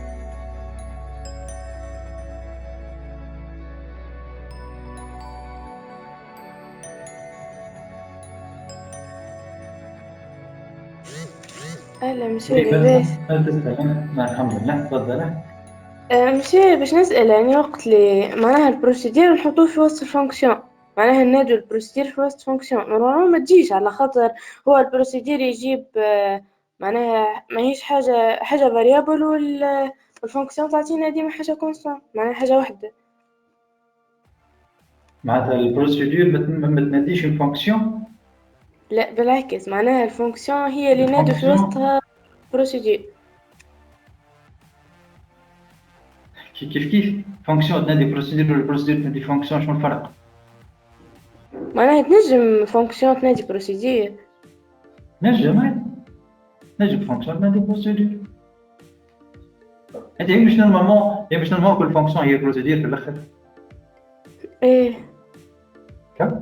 أهلا مسيو لاباس. الحمد لله تفضل. مسيو باش نسأل يعني وقت اللي معناها البروسيدير نحطوه في وسط الفونكسيون، معناها نادو البروسيدير في وسط فونكسيون نورمالمون ما تجيش على خاطر هو البروسيدير يجيب معناها ماهيش حاجة فاريابل والفونكسيون تعطينا ديما حاجة كونستانت معناها حاجة واحدة. معناتها البروسيدير ما تناديش الفونكسيون؟ لا بالعكس معناها الفونكسيون هي اللي نادو في وسطها بروسيدير. كيف فونكسيون تنادي بروسيدير والبروسيدير تنادي فونكسيون شنو الفرق؟ معناها تنجم فونكسيون تنادي بروسيدير. نجم فونكسيون تنادي بروسيدير. انت باش نورمالمون كل فونكسيون هي بروسيدير في الاخر. ايه كم؟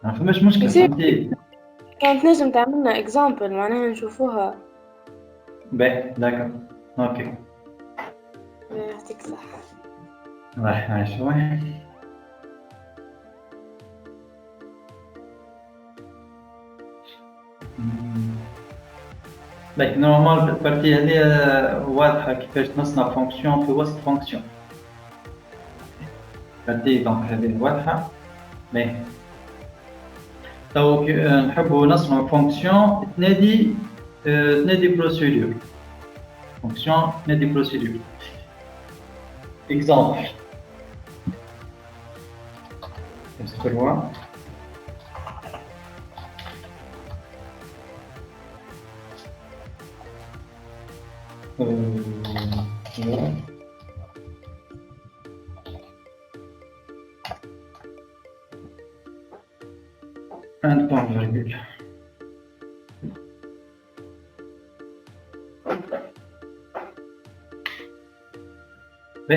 ما فماش مشكل فهمتي. كانت نجم تعملنا اكزامبل معناها نشوفوها. باهي داكا اوكي يعطيك الصحة. الله يعيش شوية. لكن نورمال البارتي هذه واضحة كيفاش نصنع فونكسيون في وسط فونكسيون. بارتي دونك هذه واضحة. باهي تو نحبوا نصنع فونكسيون تنادي بروسيدور. فونكسيون تنادي بروسيدور. exemple. S3 un point virgule. B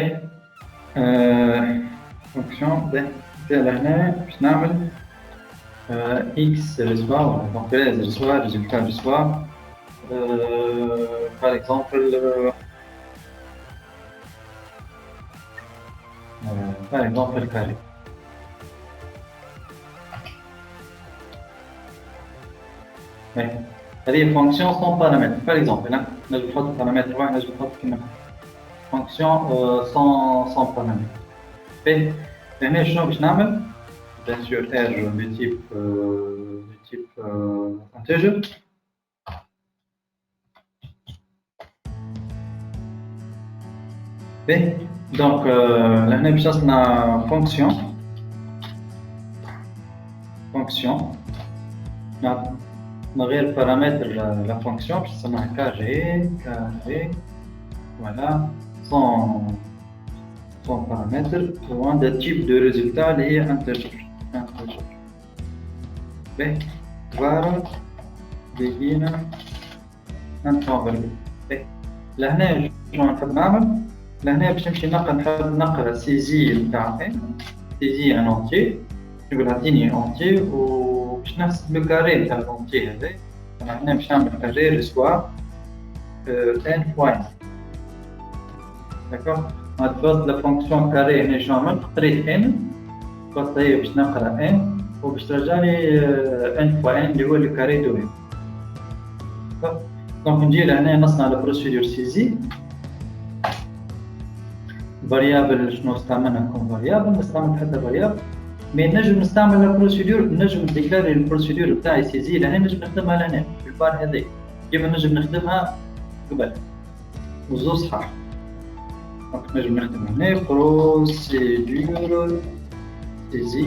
fonction B هنا باش نعمل x reçoit donc résultat reçoit par exemple carré. هذه fonction sans paramètre par exemple هنا نجم نحط paramètre واحد نجم نحط كيما fonction sans paramètre. هنا شنو باش نعمل؟ bien sûr r du type integer. donc لهنا باش نصنع fonction نغير paramètre la fonction باش نسميها carré voilà sans paramètre ou un type de résultat lié integer. Var begin un point virgule. لهنا شنو نحب نعمل؟ لهنا باش نمشي نحب نقرا سيزي نتاع ان سيزي ان اونتي يقول عطيني اونتي وباش نحسب لو كاري نتاع الاونتي هذا. انا هنا باش نعمل كاري ريسوا ان فوا ان. داكور غتبوظ لا فونكسيون كاري هنا شنو عملت؟ قريت ان بوظ هي باش نقرا ان وباش ترجع لي ان فوا ان اللي هو لو كاري دو ان. دونك نجي لهنا نصنع لا بروسيدور سيزي فاريابل. شنو استعملنا كون فاريابل؟ ما استعملت حتى فاريابل، مي نجم نستعمل لا بروسيدور، نجم نديكلاري البروسيدور تاعي سيزي لهنا، نجم نخدمها لهنا في البار هذايا كيما نجم نخدمها قبل وزوج صحاح. دونك نجم نخدم هنا بروسيدور سيزي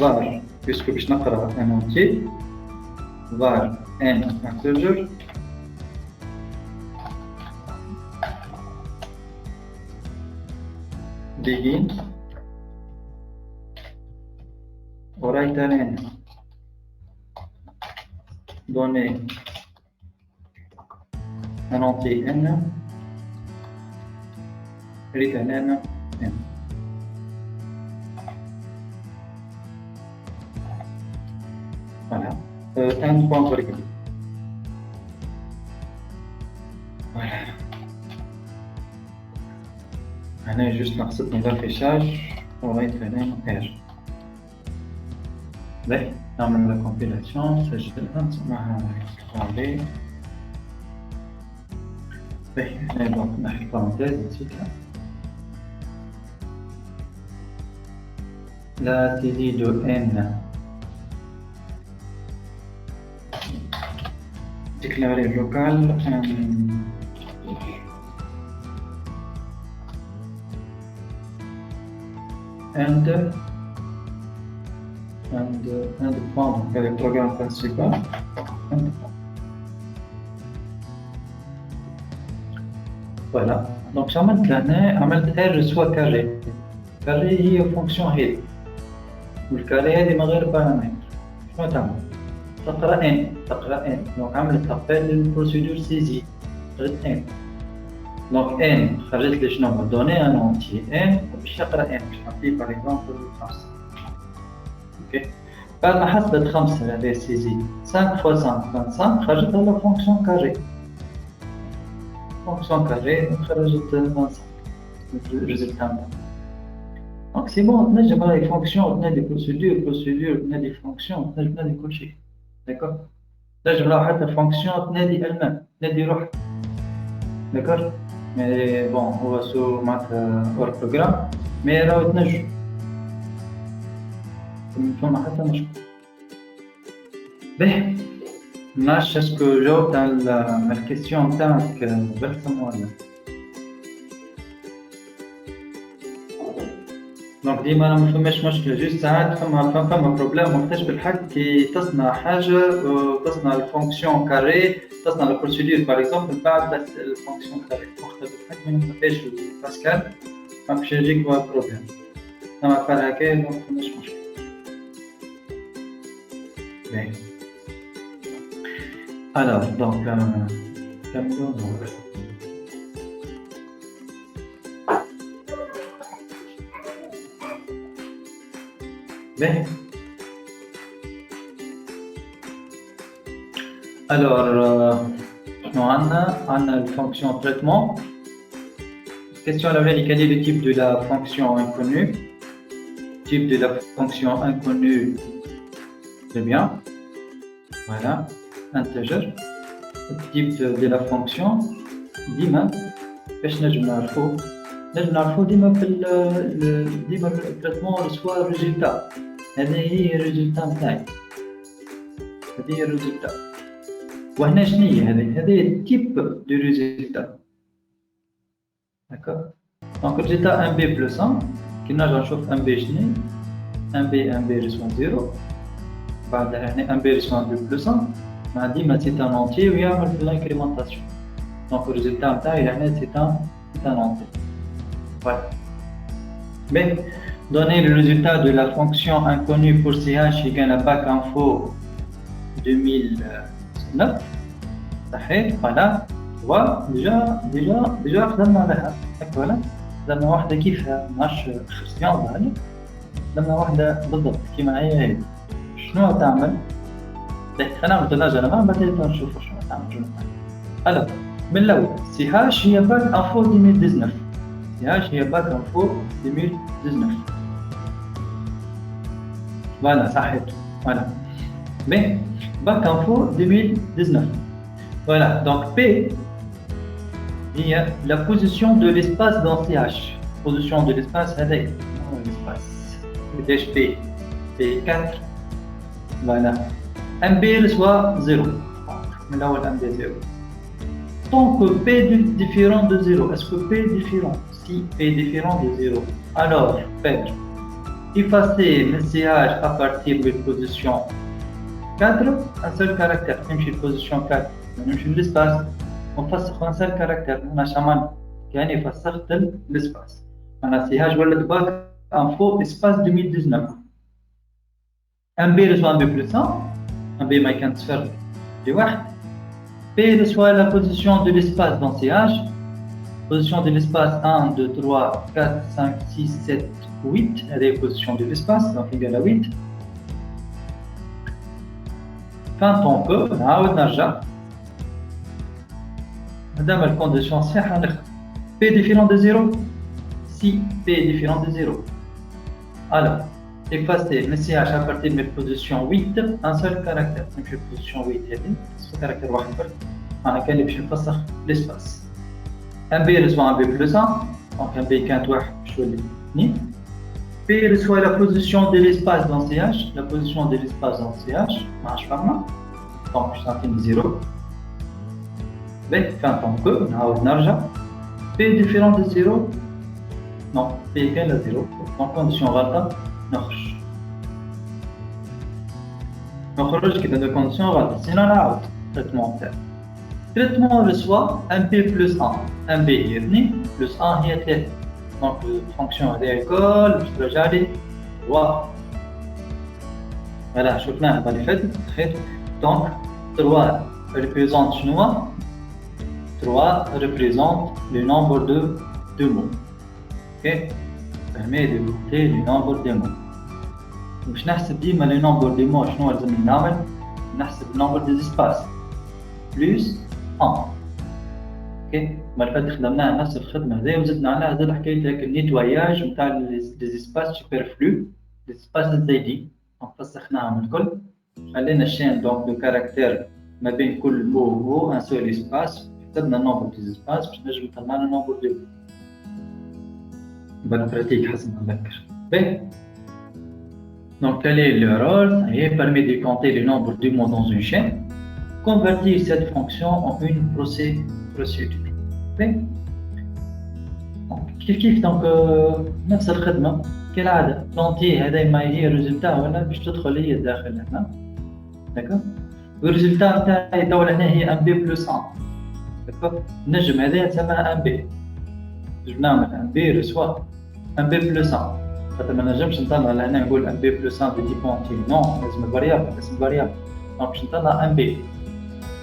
var بيسكو باش نقرا ان اونتي var ان انتجر begin write an donner un entier n return n. Voilà. Un point virgule. Voilà. أنا juste نقصد من الافيشاج ورايت هنا غير. باهي نعمل لا كومبيلاسيون نسجلها نسمعها كونفي. باهي هنا دونك نحي بارونتيز نسيتها. لا سيدي دو ان déclarer local and point donc le programme principal voilà. donc عملت لهنا عملت r reçoit carré. carré هي فونكسيون هذه والكاري هذه من غير بارامتر. شنو تعمل؟ تقرا ان دونك عملت ابل للبروسيدور سيزي خرجت ان دونك ان خرجت لي شنو دوني ان اونتي ان باش يقرا ان باش نعطيه باغ اكزومبل 5. اوكي بعد ما حسبت 5 هذه سيزي 5 فوا 5 25 خرجت لها فونكسيون كاري. فونكسيون كاري خرجت 25 الريزلتا. دونك سي بون تنجم راهي فونكسيون تنادي بروسيدور تنادي فونكسيون تنادي كل شيء. داكور تنجم راهو حتى فونكسيون تنادي المام تنادي روحها. داكور مي بون هو سو معناتها اور بروغرام مي راهو تنجم فما حتى مشكل. باهي منعرفش اسكو جاوبت على الكيستيون تاعك بالسم ولا. دونك ديما انا ما فماش مشكله جوست ساعات فما بروبليم وقتاش بالحق كي تصنع حاجه وتصنع الفونكسيون كاري تصنع البروسيدور باغ اكزومبل بعد بس الفونكسيون كاري وقتها بالحق ما نفهمش باسكال ما باش يجيك بروبليم. اما قال هكا دونك فماش مشكل. باهي الوغ دونك كملوا دونك. باهي الوغ شنو عندنا الفونكسيون تريتمون. الكيستيون الاولانيه quel est le type de la fonction inconnue. type de la fonction inconnue c'est bien voilà integer. type de la fonction ديما باش نجم نعرفو ديما في ديما التريتمون ريسوا ريزولتا. هذه هي الريزولتا نتاعي هذه هي الريزولتا. وهنا شنيا هذه تيب دو ريزولتا. داكور دونك ريزولتا ان بي بلس 1 كي نرجع نشوف ان بي شني ان بي ريسوا 0 بعدها هنا ان بي ريسوا 2 بلس 1 مع ديما سي ان اونتي ويعمل في لانكريمونطاسيون. دونك الريزولتا نتاعي هنا سي ان اونتي. Voilà. Mais donner le résultat de la fonction inconnue pour CH égale à bac info 2009. صحيح فوالا ديجا خدمنا عليها فوالا خدمنا واحدة كيفها ماش خرسيان ظهر خدمنا واحدة بالضبط كيما هي شنو تعمل؟ خلينا نعمل تلاجة ما بعدين نشوفوا شنو تعمل alors من الأول CH هي باك انفو 2019 CH هي باك انفو 2019 voilà صحيح voilà mais bac info 2019 voilà donc P il y a la position de l'espace dans CH position de l'espace avec l'espace P P4 voilà MB soit 0 mais là où MB 0 tant que P est différent de 0 est-ce que P est différent si P est différent de 0 alors faire effacer le CH à partir de la position 4 un seul caractère même chez position 4 même chez l'espace on passe un seul caractère on a chaman يعني فسخت l'espace أنا CH ولد باك info espace 2019 un B reçoit un B plus 1 un B ما كان صفر بواحد P reçoit la position de l'espace dans CH position de l'espace 1 2 3 4 5 6 7 8 هذه position de l'espace donc égale à 8 quand on peut نعاود نرجع مادام الكونديسيون صحيحة نخدم P différent de 0 si P est différent de 0 alors effacer le CH à partir de la position 8 un seul caractère même chez position 8 هذه caractère واحد برك أنا كان اللي باش نفسخ l'espace un B reçoit un B plus 1 donc un B كانت واحد باش تولي 2 P reçoit la position de l'espace dans CH la position de l'espace dans CH ما عادش فاهمة donc je t'entends 0 B quand on peut نعاود نرجع P différent de 0 non P égale à 0 donc condition غلطة نخرج كده de condition غلطة sinon نعاود traitement تاعي traitement reçoit un P plus 1 un B هي 2 plus 1 هي 3 donc fonction هذه الكل باش ترجع لي 3 voilà شفناها المرة اللي فاتت خير donc 3 représente شنو 3 représente le nombre de mots ok permet de compter le nombre de mots باش نحسب ديما le nombre de mots شنو لازم نعمل نحسب le nombre des espaces plus 1 اوكي المره اللي خدمناها نفس الخدمه هذه وزدنا عليها زاد حكايه هكا النيتواياج نتاع لي سباس سوبرفلو لي سباس الزايدين فسخناهم الكل خلينا الشين دونك دو كاركتير ما بين كل مو ومو ان سول اسباس حسبنا النومبر دي اسباس باش نجم نطلع لنا النومبر دو بون براتيك حسب ما نذكر باهي donc quel est le rôle ça permet de compter le nombre de mots dans une chaîne convertir cette fonction en une procédure كيف donc نفس الخدمة كالعادة لونتي هذا ما هي الريزلتا ولا باش تدخل هي داخل هنا داكوغ والريزلتا نتاعي تو هنا هي ان بي بلس 1 داكوغ النجم هذا تسمى ان بي نجم نعمل ان بي ريسوا ان بي بلس 1 خاطر ما نجمش نطلع لهنا نقول ان بي بلس 1 دي ديبونتي نو لازم الفاريابل اسم الفاريابل دونك باش نطلع ان بي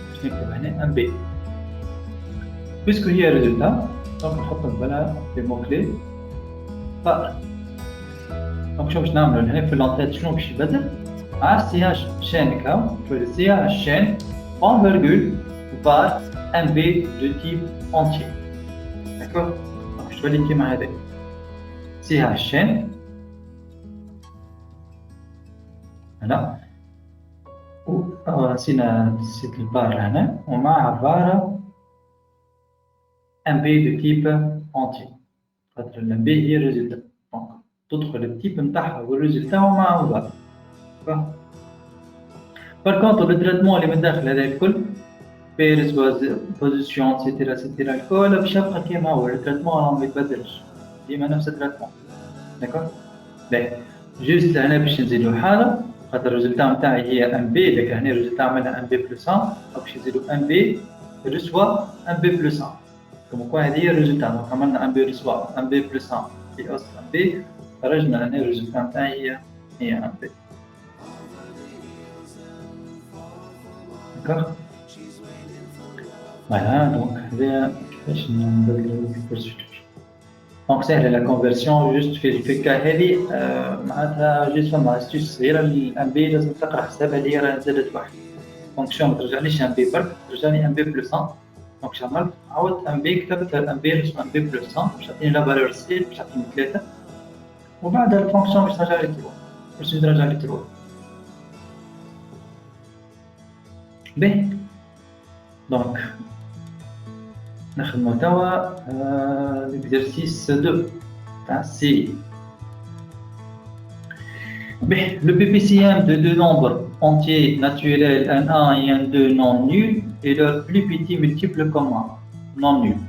باش نكتب هنا ان بي بيسكو هي ريزلتا دونك نحطهم بلا لي مو كلي فقط دونك شنو باش نعملو هنا في لونتيت شنو باش يبدل مع سي اش شين كاو في سي اش شين اون فيرغول بار ان بي دو تيب اونتي داكوغ دونك باش تولي كيما هذا سي اش شين هنا و نسينا نسيت البار هنا ومع بار ان بي دو تيب اونتي خاطر الان بي هي ريزلتا دونك تدخل التيب نتاعها والريزلتا ومع بعض بار كونطر التريتمون اللي من داخل هذا الكل بيرس بوزيسيون سيتيرا سيتيرا الكل باش يبقى كيما هو التريتمون ما يتبدلش ديما نفس التريتمون داكوغ باهي جوست هنا باش نزيدو حاجه خاطر الريزلتا نتاعي هي ان بي داك هنا الريزلتا عملنا ان بي بلس 1 باش نزيدو ان بي ريسوا ان بي بلس 1 كما كون هذه هي الريزلتا دونك عملنا ان بي ريسوا ان بي بلس 1 في اس ان بي خرجنا هنا الريزلتا نتاعي هي ان بي داكوغ Voilà, donc باش نبدلو البروسيدور. دونك سهلة لا كونفرسيون جوست في الكا هذي معناتها جوست فما استيوس صغيرة الام بي لازم تقرا حسابها اللي هي راه زادت واحد. دونك شنو ما ترجعليش ام بي برك ترجعني ام بي بلس 1. دونك شنو عملت؟ عاودت ام بي كتبت ام بي رسم ام بي بلس 1 باش تعطيني لا فالور ستيل باش تعطيني 3 وبعدها الفونكسيون باش ترجع لي 3 باش ترجع لي 3. باهي دونك نخدمو توا l'exercice 2 تاع C. Le PPCM de deux nombres entiers naturels N1 et N2 non nuls et leur plus petit multiple commun non nul.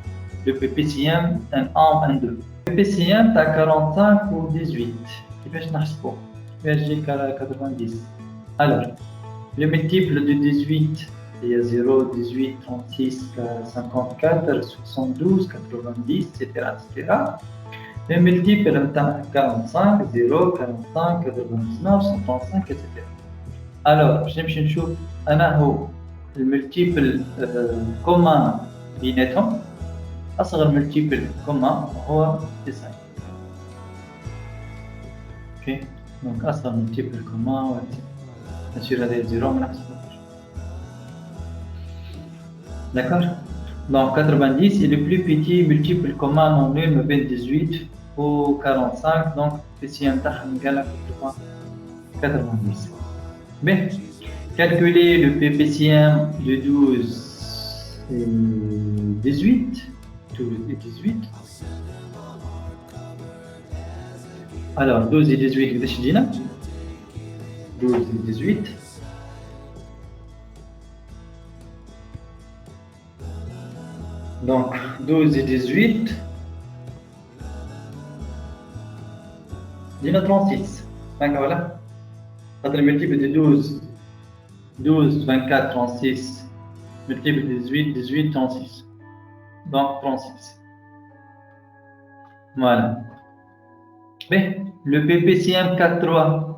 Le PPCM N1 ou N2. Le PPCM t'as 45 ou 18. كيفاش نحسبو؟ كيفاش يجي 90. Alors, le multiple de 18 il y a 0, 18, 36, 54, 72, 90, etc. etc. Les multiples de 45, 0, 45, 99, 135, etc. Alors, je vais نشوف أنا هو الملتيبل كومان بيناتهم. أصغر ملتيبل كومان هو 9. اوكي دونك أصغر ملتيبل كومان هو 9. نشير هذا 0 ما نحسبوش. D'accord. Donc 90 est le plus petit multiple commun non nul ما بين 18 و 45 donc PCM تاعهم يقال 90. Bien. Calculer le PPCM de 12 et 18. 12 et 18. Alors 12 et 18 قداش يجينا؟ 12 et 18. Donc 12 et 18 دينا 36 هكا ولا؟ خاطر الملتيبل دو 12 12 24 36 multiple de 18 18 36 donc 36. Voilà. Mais le PPCM 4.3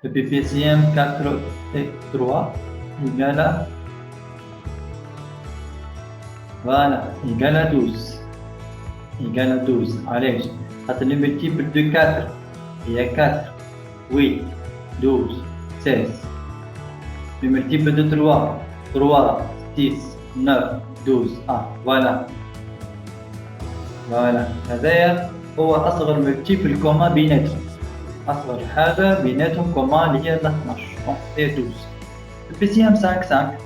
le PPCM 4.3 égale à voilà égale à 12 égale à 12. Allez, le multiple de 4 il y a 4 8 12 16. Le multiple de 3 3 6 9 12 1. Voilà voilà هذايا هو أصغر ملتيبل كومان بيناتهم. أصغر حاجة بيناتهم كومان اللي هي 12 donc c'est 12. Le PCM 5 5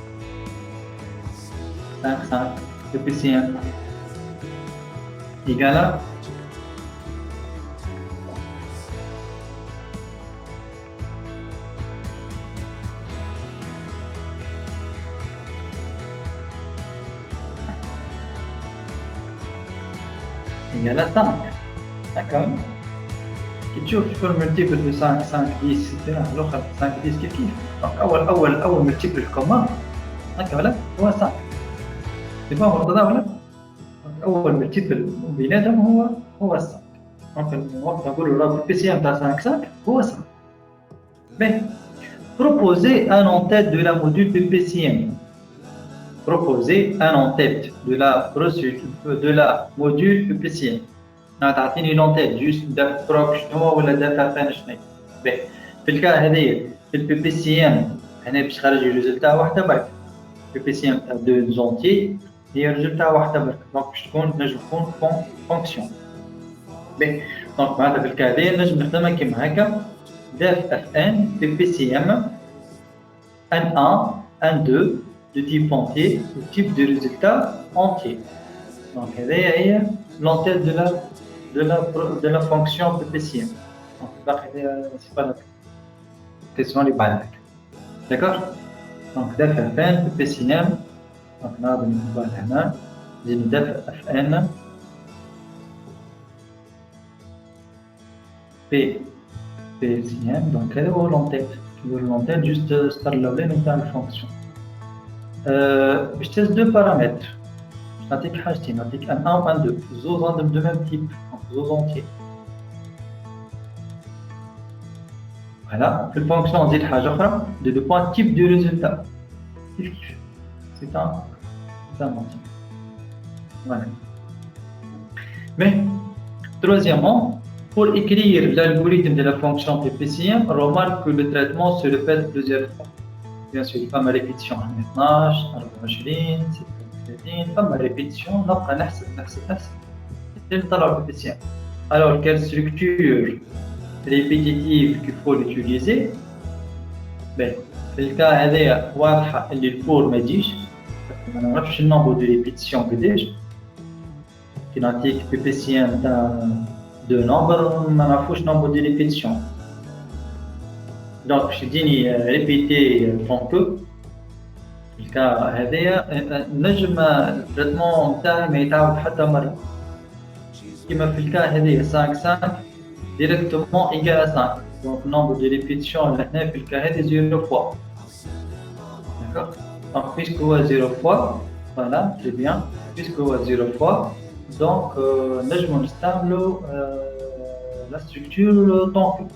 5 5. Le PCM égale à égale à 5. D'accord. كي تشوف الملتيبل de 5 5 10 etc. الأخر 5 10 كيف كيف. donc أول ملتيبل كومان هكا ولا هو 5. تفهم مرتضى ولا؟ أول ملتيبل بيناتهم هو 5. donc وقت نقولوا راه البي سي ام تاع 5 5 هو 5. bien. Proposer un en-tête de la module PPCM. Proposer un en-tête de la module PPCM. تعطيني لونتيت جوست داف بروك شنو ولا داف فين شنو. باهي في الكا هذايا في البي بي سي ام هنا باش خرج ريزلتا واحده برك. البي بي سي ام تاع دو زونتي هي ريزلتا واحده برك دونك باش تكون نجم تكون فونكسيون. باهي دونك معناتها في الكا هذايا نجم نخدمها كيما هكا داف اف ان بي بي سي ام ان 1 ان 2 de type entier ou type de résultat entier. Donc هذايا هي l'entête de la fonction PPCM. Donc c'est pas la question اللي بعدك. D'accord. Donc داف اف ان PPCM donc نعاودو نكتبوها هنا نزيدو داف اف ان PPCM donc هذا هو l'entête. نقولو l'entête juste السطر الأولاني نتاع الفونكسيون. باش تهز دو بارامتر باش نعطيك حاجتين نعطيك ان 1 و ان 2 زوز عندهم دو ميم تيب زوز اونتي. فوالا في الفونكسيون نزيد حاجه اخرى دو بوان تيب دو ريزولتا كيف كيف C'est un entier. Voilà. Mais, troisièmement, pour écrire l'algorithme de la fonction PPCM, remarque que le traitement se répète plusieurs fois. Bien sûr, il y a pas répétition. 12, 24, 36, pas répétition. نبقى نحسب طلع PPCM. Alors, quelle structure répétitive qu'il faut l'utiliser? Ben, في الكا هذايا واضحة اللي الفور ما يجيش. ما نعرفش النمبر دو ريبيتيشن قداش. كي نعطيك PPCM تاع دو نمبر ما نعرفوش نمبر دو ريبيتيشن. دونك باش يديني ريبيتي طونكو في الكا هذايا نجم التريتمون تاعي ما يتعاود حتى مرة. كيما في الكا هذايا 5 directement égal à 5. Donc, nombre de répétitions, là, في الكا هذه 0 fois. D'accord? Donc, puisque هو 0 fois, voilà, très bien. Puisque هو 0 fois, donc, نجم نستعملوا la structure طونكو.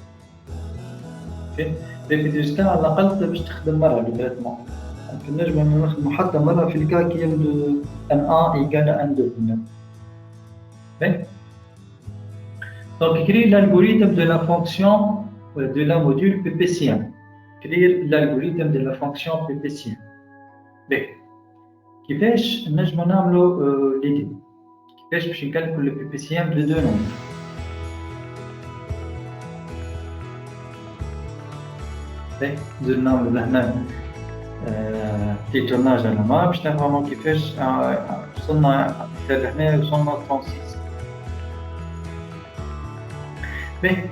Ok? ريبيتيشن على الأقل باش تخدم مرة بالتريتمون. Donc, نجم نخدموا حتى مرة في الكا كي يبدو N1 égale à N2. Ok? Donc, écrire l'algorithme de la fonction de la module PPCM. Écrire l'algorithme de la fonction PPCM. Bien. كيفاش نجمو نعملو ليدي؟ كيفاش باش نكالكول le PPCM de deux nombres؟ bien. زدنا نعملو لهنا في تورناج لهنا باش نفهمو كيفاش وصلنا لهنا وصلنا 36. باهي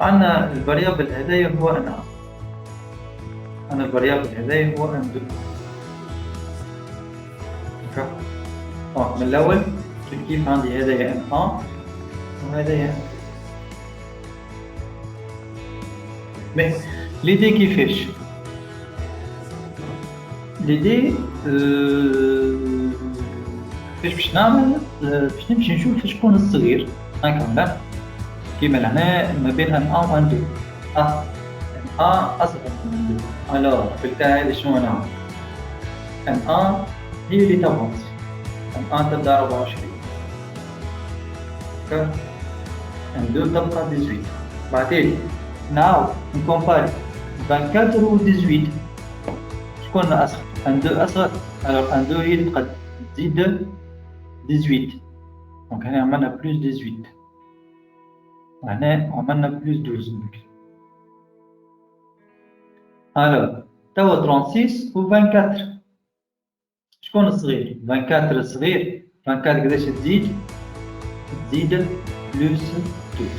عندنا الفاريابل هذايا هو ان عندنا الفاريابل هذايا هو ان 2 من الاول كيف عندي هذايا ان 1 وهذايا ان. باهي ليدي كيفاش؟ ليدي كيفاش باش نعمل؟ باش نمشي نشوف شكون الصغير هاكا ولا كيما لهنا ما بين ان 1 و ان 2. ان 1 اصغر من 2. الوغ في الكا هذا شنو نعمل؟ ان 1 هي اللي تافونسي. ان 1 تبدا 24 ان 2 تبقى 18. بعدين نعاود نكومباري 24 و 18 شكون اصغر؟ ان 2 اصغر. الوغ ان 2 هي اللي تقد تزيد 18. دونك هنا عملنا بلوس 18. هنا عملنا بلوس 12. الوغ توا 36 و 24 شكون الصغير؟ 24 الصغير. 24 قداش تزيد؟ تزيد بلوس 12.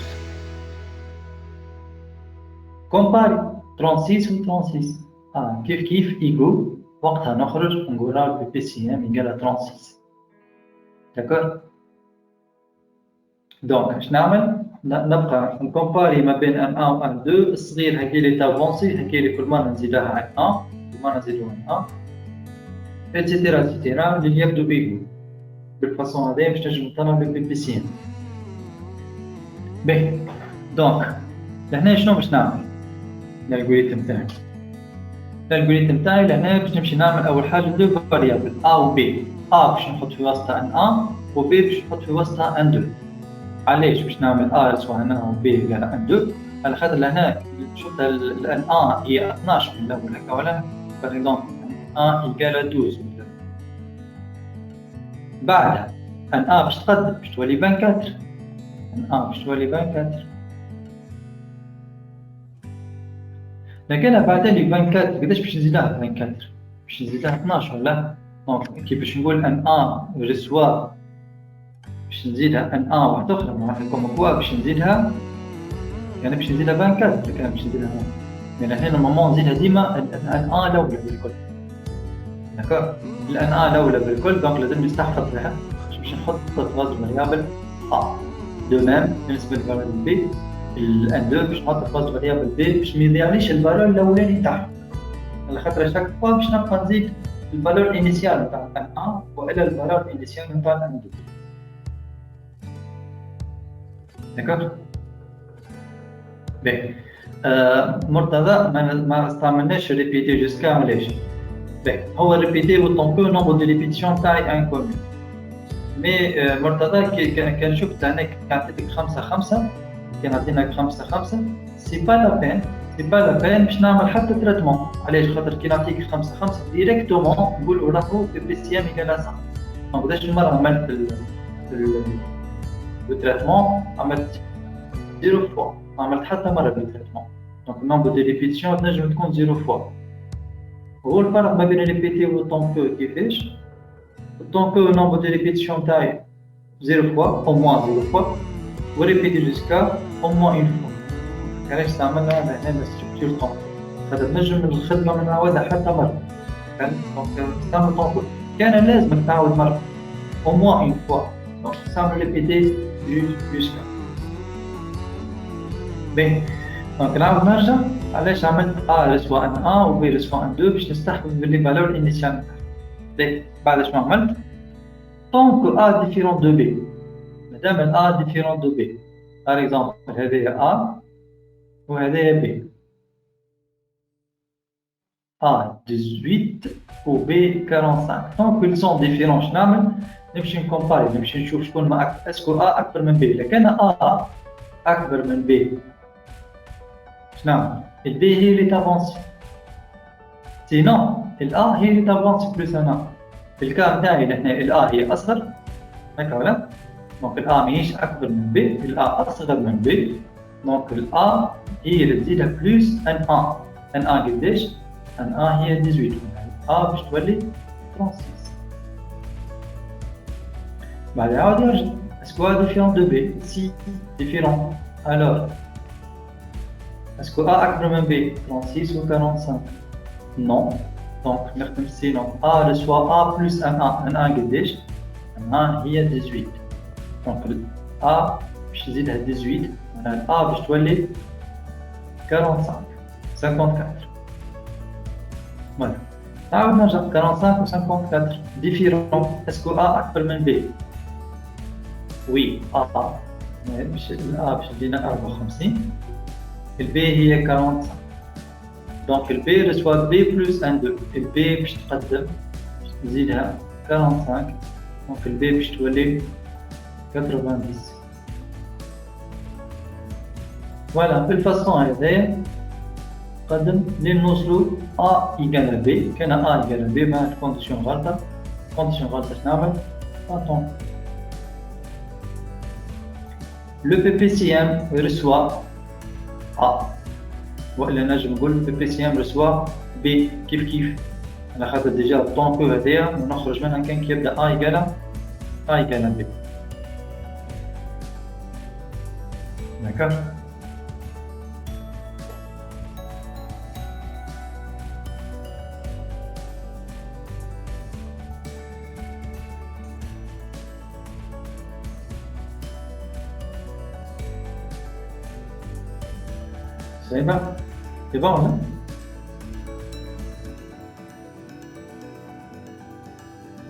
كومباري 36 و 36 كيف ايكو. وقتها نخرج نقولها بي بي سي ام يقال 36. داكور. دونك اش نعمل؟ نبقى نكومباري ما بين ان 1 و ان 2. الصغير هكي لي تافونسي هكي لي كل مره نزيدها ان 1 كل مره نزيدو ان 1 اتسيتيرا اتسيتيرا اللي يبدو ايكو. بالفاسون هذايا باش نجم نطلع بي بي سي ام. باهي دونك لهنا شنو باش نعمل؟ الالغوريثم تاعي. الالغوريثم تاعي لهنا باش نمشي نعمل اول حاجه دو فاريابل ا و بي. ا باش نحط في وسطها ان 1 و بي باش نحط في وسطها ان 2. علاش باش نعمل ا يساوي هنا و بي يقال ان 2؟ على خاطر لهنا شفت الان ا هي 12 من الاول هكا ولا باغ اكزومبل ا يقال 12 من الاول. بعدها ان ا باش تقدم باش تولي 24. ان ا باش تولي 24. لكن بعد لي 24 قداش باش نزيدها 24؟ باش نزيدها 12 ولا؟ دونك كي باش نقول ان ا ريسوا باش نزيدها ان ا واحده اخرى معناتها كوم كوا باش نزيدها يعني باش نزيدها 24 كان باش نزيدها يعني هنا نورمالمون نزيدها ديما ان ا الاولى بالكل. داكور. الان ا الاولى بالكل دونك لازم نستحفظ لها باش نحط فاز فاريابل ا. دو ميم بالنسبه للفاريابل بي الان 2 باش نحط فاز فاريابل بي باش ما يضيعليش الفالور الاولاني تاعها على خاطر شاك فوا باش نبقى نزيد الفالور انيسيال تاع ان 1 والى الفالور انيسيال تاع ان 2. داكور. باهي مرتضى ما استعملناش ريبيتي جوسكا علاش؟ هو ريبيتي autant que nombre de répétitions taille inconnue. Mais مرتضى كان شفت انا كانت 5 كان عطينا 5 سي با لا بين باش نعمل حتى تريتمون. علاش؟ خاطر كي نعطيك 5 ديريكتومون نقولوا راهو بي سي ام ايكال 5. دونك داش المره عملت التريتمون عملت 0 فوا، عملت حتى مره بالتريتمون. دونك النومبر دو ريبيتيسيون تنجم تكون 0 فوا. هو الفرق ما بين ريبيتي والطون كو كيفاش؟ الطون كو النومبر دو ريبيتيسيون تاعي 0 فوا او موان 0 فوا، وريبيتي جوسكا او موان 1 فوا. علاش استعملنا هنا ستركتور طون؟ خاطر نجم الخدمه من نعاودها حتى مره. دونك نستعمل طون كو كان لازم تعاود مره او موان 1 فوا. دونك نستعمل ريبيتي جوسكا. باهي دونك نعاود نرجع علاش عملت A رسوا ان A و B رسوا ان 2 باش نستحكم باللي فالور انيسيال. بعد شنو عملت؟ طون كو A ديفيرون دو B، مادام ال A ديفيرون دو B، par exemple هذايا A وهذايا B، A 18 و B 45. طون كو ils sont différents شنو نعمل؟ نمشي نكومباري، نمشي نشوف شكون ما أكبر. اسكو A أكبر من B؟ إذا كان A أكبر من B نعم ال B هي اللي تافونسي، سينون ال A هي اللي تافونسي بلوس ان A. في الكار تاعي نحن ال A هي أصغر هكا ولا؟ دونك ال A ماهيش أكبر من B، ال A أصغر من B، دونك ال A هي اللي تزيدها بلوس ان A. ان A قداش؟ ان A هي 18، A باش تولي 36. بعد يعاود يرجع اسكو A ديفيرون دو B؟ سي ديفيرون. alors est-ce que A أكبر من B 36 ou 45؟ non. donc نخدم سينون A reçoit A plus un A. un A قداش؟ un A هي 18، donc A باش نزيدها 18 معناها A باش تولي 45 54. voilà نعاود نرجع 45 و 54 ديفيرون. اسكو A أكبر من B؟ oui A باش ال A باش تدينا 54، ال B هي 45. دونك ال B reçoit B plus 1 2، ال B باش تقدم باش تزيدها 45، دونك ال B باش تولي 90. فوالا بالفاصون هذايا قدم لين نوصلو A إيكال B. كان A إيكال B مع كونديسيون غلطة. كونديسيون غلطة شنعمل؟ أطون le PPCM reçoit A، وإلا نجم نقول PPCM reçoit B كيف على خاطر ديجا الطون كو هذايا ونخرج منها كان كي يبدا A إيكالا B. داكور. C'est bon, hein?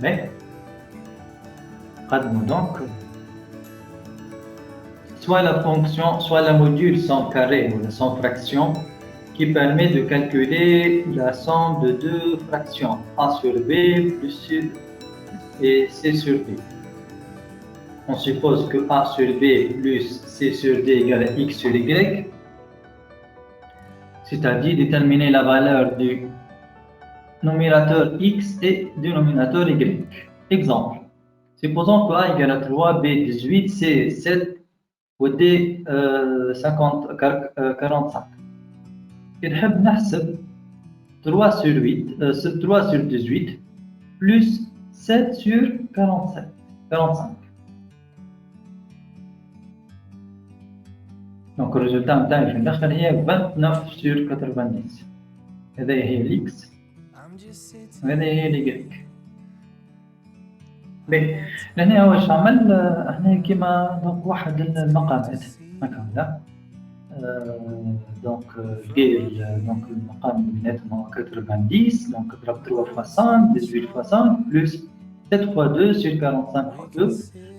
Mais, donc, soit la fonction, soit la module sans carré ou sans fraction qui permet de calculer la somme de deux fractions A sur B plus C et C sur D. On suppose que A sur B plus C sur D égale à X sur Y. C'est-à-dire déterminer la valeur du numérateur x et du numérateur y. Exemple, supposons que a égale à 3, b 18, c 7 ou d 45. Et نحب نحسب 3 sur 8, 3 sur 18 plus 7 sur 45. Donc le résultat نتاعي في الاخر هي 29 sur 90. هذه هي الاكس وهذه هي الواي. باهي لهنا واش عمل هنا كيما دونك واحد المقامات هكا ولا دونك دير دونك المقام بيناتهم 90 دونك ضرب 3 fois 5 18 fois 5 plus 7 fois 2 sur 45 fois 2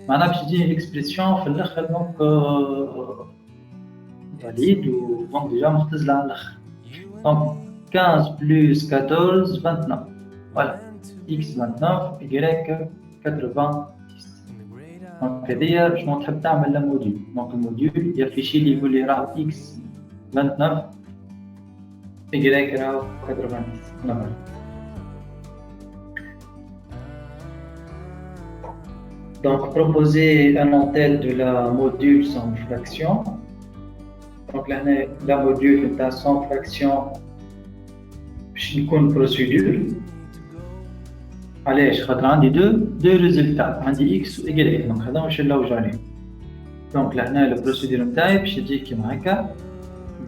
معناها باش تجيني الاكسبرسيون في الاخر دونك valide ou donc déjà مختزلة على الآخر. Donc 15 plus 14 29. voilà x 29 y 90. دونك هذيا شنو تحب تعمل لموديول. دونك الموديول يافيشي لي يقول لي راه x 29 y راهو 90 نمبر. Donc, proposer un entête de la module sans fraction. Donc, là, la module est sans fraction. Je vais une procédure. Allez, je vais deux résultats. On dit x ou y. Donc, là, je vais là où j'arrive. Donc, là, la procédure type, je dis qu'il y a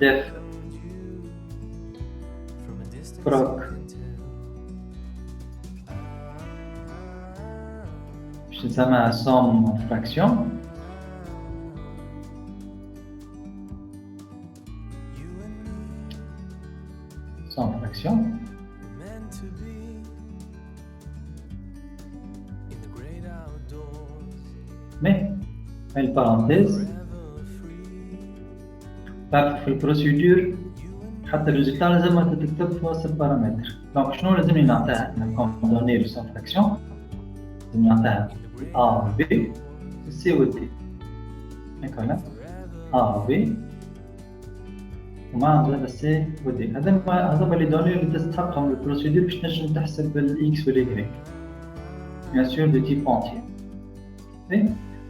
def proc ça m'a somme fraction. Somme fraction. Mais, une parenthèse. في البروسيدور حتى الريزلتا لازم تكتب في وسط البارامتر. دونك شنو لازم نعطيها؟ كون دوني سون فراكسيون لازم نعطيها A B C و D. هكا A B ومع هذا C و D. هذا اللي دوني اللي تستحقهم البروسيدور باش تنجم تحسب الإكس والإي. بيان سور دو تيب أونتيير.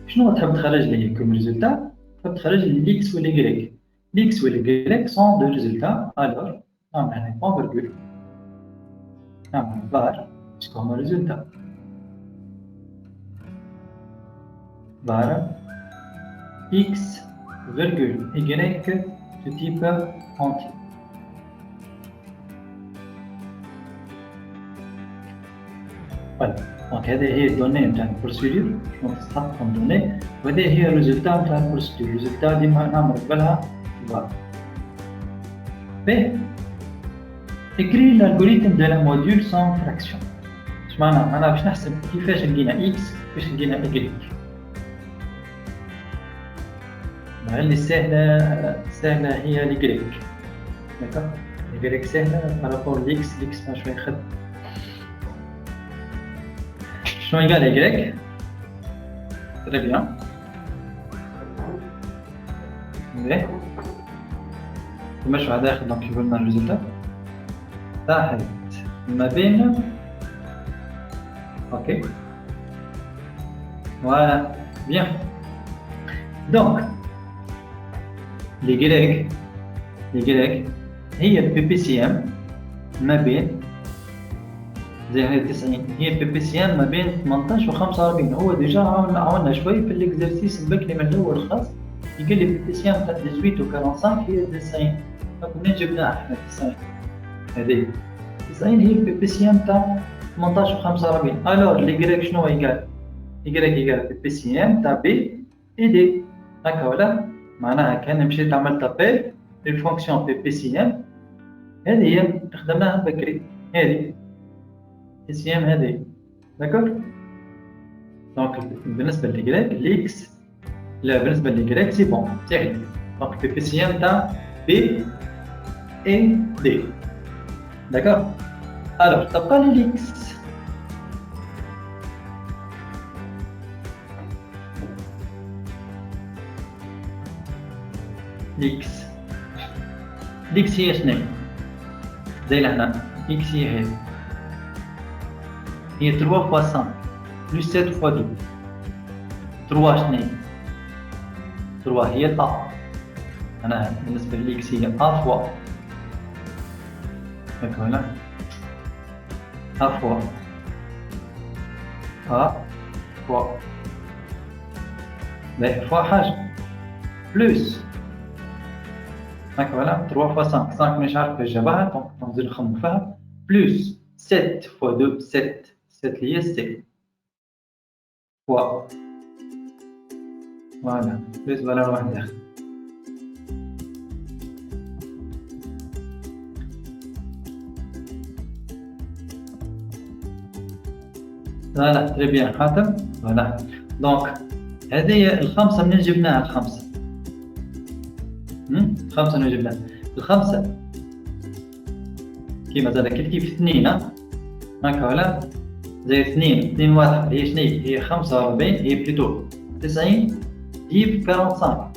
شنو تحب تخرج لي كوم ريزلتا؟ تحب تخرج لي الإكس والإي. L'X ou l'Y sont deux résultats, alors on a un point virgule, on a un var comme résultat. Var X virgule Y de type entier. Voilà, donc هذه هي الدوني نتاع البروسيدور، شنو تستحق من دوني، وهذه هي الريزلتا نتاع البروسيدور، الريزلتا ديما نعمل قبلها B. Écris l'algorithme de la module sans fraction. اش معناها؟ معناها باش نحسب كيفاش لقينا x كيفاش لقينا y. اللي سهلة هي الي. داكوغ؟ الي سهلة بارابور لإكس، لإكس ما شوية خدمة. شنو قال y؟ تري بيان. مليح. مش واحد ياخذ دونك يقول لنا الريزلتا تحت ما بين اوكي فوالا بيان. دونك لي هي البي بي سي ام ما بين زي هي 90 هي البي بي سي ام ما بين 18 و 45. هو ديجا عاونا شوي في الاكزرسيس بكري من الاول خاص يقول لي بي بي سي ام تاع 18 و 45 هي 90. منين جبناها احنا 90؟ هذه 90 هي البي بي سي ام تاع 18 و 45. الور لي شنو يقال؟ يقال بي بي سي ام تاع بي اي دي. هكا ولا؟ معناها كان مشيت عملت ابيل للفونكسيون بي بي سي ام هذه هي خدمناها بكري. هذه بي سي ام هذه داكوغ. دونك بالنسبه لإكس لا بالنسبه لي سي بون سهل. دونك بي بي سي ام تاع بي اي دي داكوغ. الوغ تبقى لي ليكس. ليكس هي شنو؟ زي لهنا اكس هي 3 فوا 5 بلس 7 فوا 2. 3 شنو؟ 3 هي الأ. أنا بالنسبة لإكس هي أ فوا هكا هنا أ فوا باهي فوا حاجة بلوس هكا هنا 3 فوا 5 5 مانيش عارف كيفاش جابها دونك نزيد نخمم فيها بلوس 7 فوا 2 7 اللي هي 6 فوا فوالا بلوس فالور واحد آخر. فوالا تري بيان خاطر فوالا. دونك هذه الخمسة منين جبناها الخمسة؟ الخمسة منين جبناها؟ الخمسة كيما زاد كيف اثنين هكا ولا زي 2 واضحة هي شنو هي 45 هي بليتو 90 ديف 45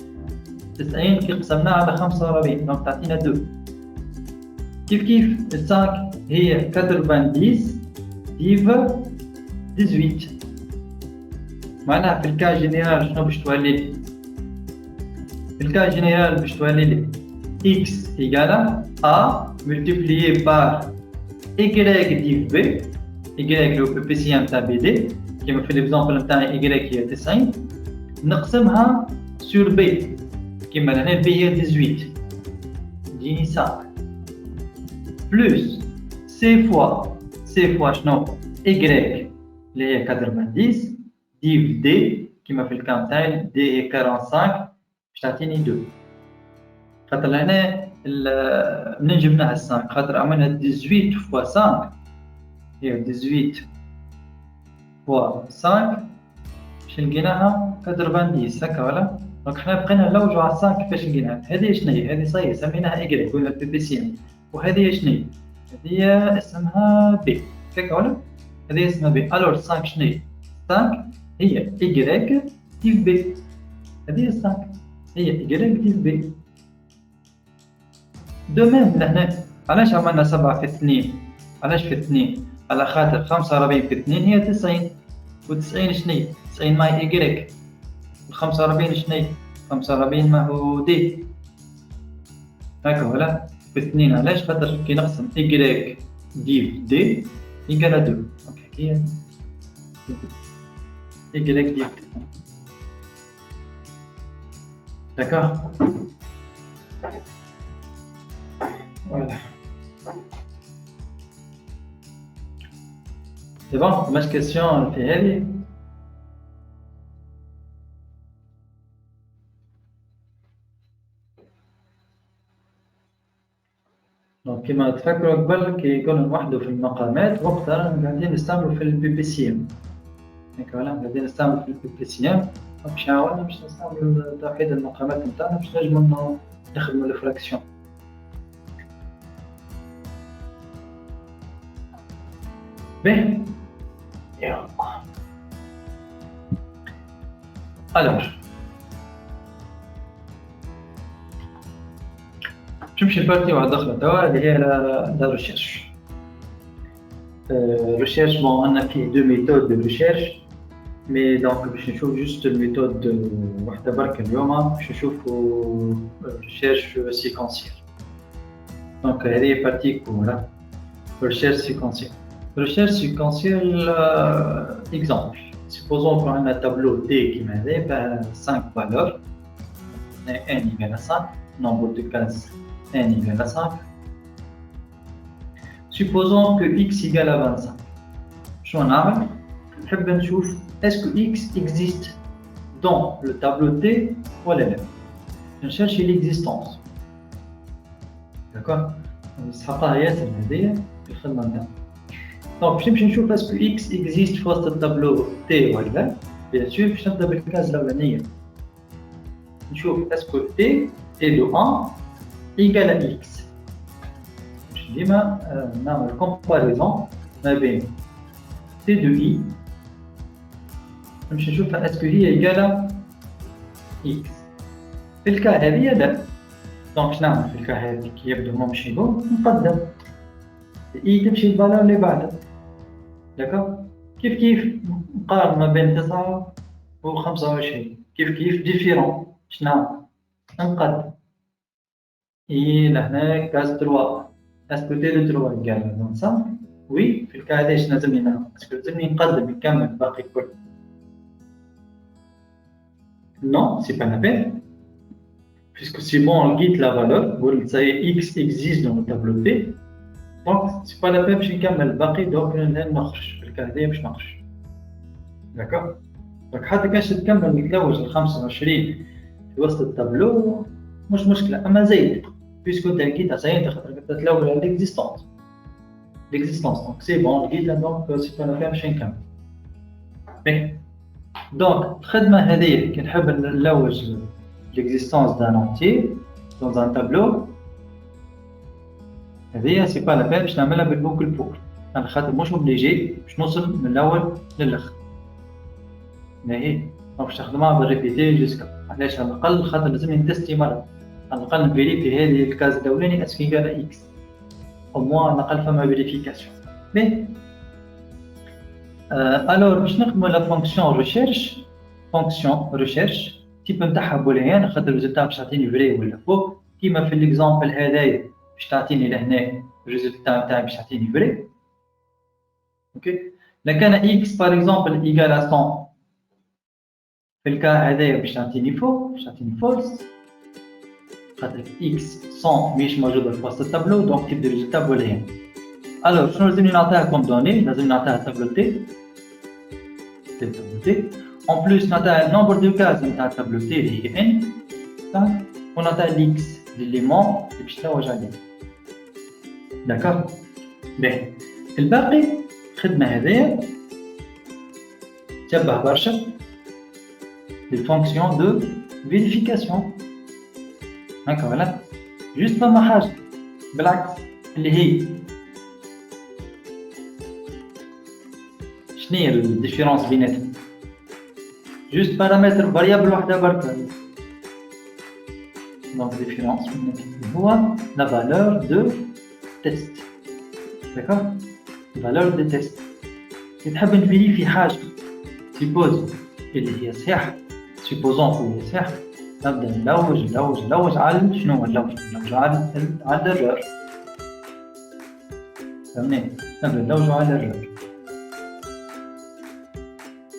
90 كي قسمناها على 45 دونك تعطينا 2 كيف 5 هي 90 ديف 18 معناها في الكا جينيرال شنو باش تولي لي في الكا جينيرال باش تولي لي x égale a multiplié par y div b y هو بيبيسيان تاع بي دي كيما في ليكزامبل نتاعي y هي 90 نقسمها sur b كيما هنا b هي 18 تجيني 5 بلس c fois شنو y اللي هي 90 div d كيما في الكام تاعي d هي 45 باش تعطيني 2 خاطر هنا منين جبناها 5 خاطر عملنا 18 فوا 5 هي 18 فوا 5 باش لقيناها 90 هكا ولا دونك حنا بقينا نلوجو على 5 كيفاش لقيناها هذه شناهي هذه صاي سميناها ايكغيك ولا بيبيسيان وهذه شناهي هذه اسمها بي هكا ولا هذه اسمها بي الور 5 شناهي 5 هي ايكغيك ديف بي هذه 5 هي ايكغيك ديف بي دو ميم لهنا علاش عملنا 7 في 2 علاش في 2 على خاطر 45 في 2 هي 90 و90 شنو 90 مع ايكغيك 45 شنو 45 ما هو دي هكا ولا في 2 علاش خاطر كي نقسم ايكغيك ديف دي يقال 2 اوكي هي ايكغيك ديف داكور voilà. C'est bon, ma question في هذه دونك كيما تفكروا قبل كي يكونوا نوحدوا في المقامات وقتها قاعدين نستعملوا في البي بي سي ام هكا ولا قاعدين نستعملوا في البي بي سي ام باش نحاولوا باش نستعملوا توحيد المقامات نتاعنا باش نجموا نخدموا الفراكسيون به يلا alors باش نمشي لبارتي واحدة أخرى توا اللي هي لا ريشيرش ريشيرش بون عندنا فيه دو ميثود دو ريشيرش مي دونك باش نشوف جوست الميثود واحدة برك اليوم باش نشوفو ريشيرش سيكونسيال دونك هذه بارتي كورة ريشيرش سيكونسيال Recherche séquentielle, exemple. Supposons qu'on a un tableau D qui m'a 5 valeurs. N égale à 5, nombre de cases N égale à 5. Supposons que X égale à 25. Je vais voir, est-ce que X existe dans le tableau D ou la Je cherche l'existence. D'accord? Ça va pas être une donc, je vais voir est-ce que X existe dans le tableau T ou là. Bien sûr, je vais voir le cas de la vanille. Je vais voir est-ce que T est de 1 égale à X. Je dis une comparaison avec T de I. Je vais voir est-ce que I est égal à X. في الكا هذه لا دونك نعمل في الكا هذه كي يبدو ممشي بو نقدم اي تمشي الفالور اللي بعدها داكوغ كيف نقارن ما بين 9 و 25 كيف ديفيرون شنو نقدم اي لهنا كاس 3 اسكو تي لو 3 كاع 25 وي في الكا هذه شنو لازمني نعمل اسكو لازمني نقدم نكمل الباقي كل non c'est pas la peine puisque c'est bon on guide la valeur ça y est X existe dans le tableau T donc c'est pas la peine باش نكمل الباقي دوك نخرج في الكهديه باش نخرج d'accord donc حتى كاش تكمل نتلوج ال 25 في وسط التابلو مش مشكله اما زيد puisque انت لقيتها ساينت خاطر تتلوج على l'existence donc c'est bon لقيتها donc c'est pas la peine باش نكمل donc الخدمه هذه كي نحب نلوج l'existence d'un entier dans un tableau هذه c'est pas la peine باش نعملها بالبوكل بول على خاطر مش اوبليجي باش نوصل من الاول للاخر. باهي باش تخدمها بالريبيتي جوسكا، علاش على الاقل خاطر لازمني نتستي مره، على الاقل نفيريفي هذه الكاز الاولاني اسكي قال اكس، او موان على الاقل فما فيريفيكاسيون. باهي الور باش نخدمو لا فونكسيون ريشيرش، فونكسيون ريشيرش تيب نتاعها بوليان خاطر الريزلتا باش تعطيني فري ولا فوق، كيما في ليكزامبل هذايا باش تعطيني لهنا الريزلتا نتاعي باش تعطيني فري. اوكي لا كان اكس باغ اكزومبل ايكال 100 في الكا هذايا باش تعطيني فوق، باش تعطيني فولس خاطر اكس 100 ماهيش موجوده في وسط التابلو، دونك تيب دو ريزلتا بوليان. الور شنو لازمني نعطيها كوم دوني؟ لازم نعطيها تابلو تي، تابلو تي en plus نعطيها النومبر دو كاز نتاع التابلو تي اللي هي ان، ونعطيها الاكس ليليمون اللي باش نلوج عليه. داكور. باهي الباقي الخدمه هذيا تشبه برشا les fonctions de vérification. هكا ولا جوست فما حاجه بالعكس اللي هي شنو هي الديفيرونس بيناتهم؟ جوست بارامتر فاريابل وحده برك. دونك ديفيرونس بيناتهم هو لا فالور دو تيست. داكور، فالور دو تيست. كي تحب نفيريفي حاجه سيبوز اللي هي صحيحه، سيبوزون اللي هي صحيحه، نبدا نلوج على شنو هو نلوج على الرر. فهمني؟ نبدا نلوج على الرر.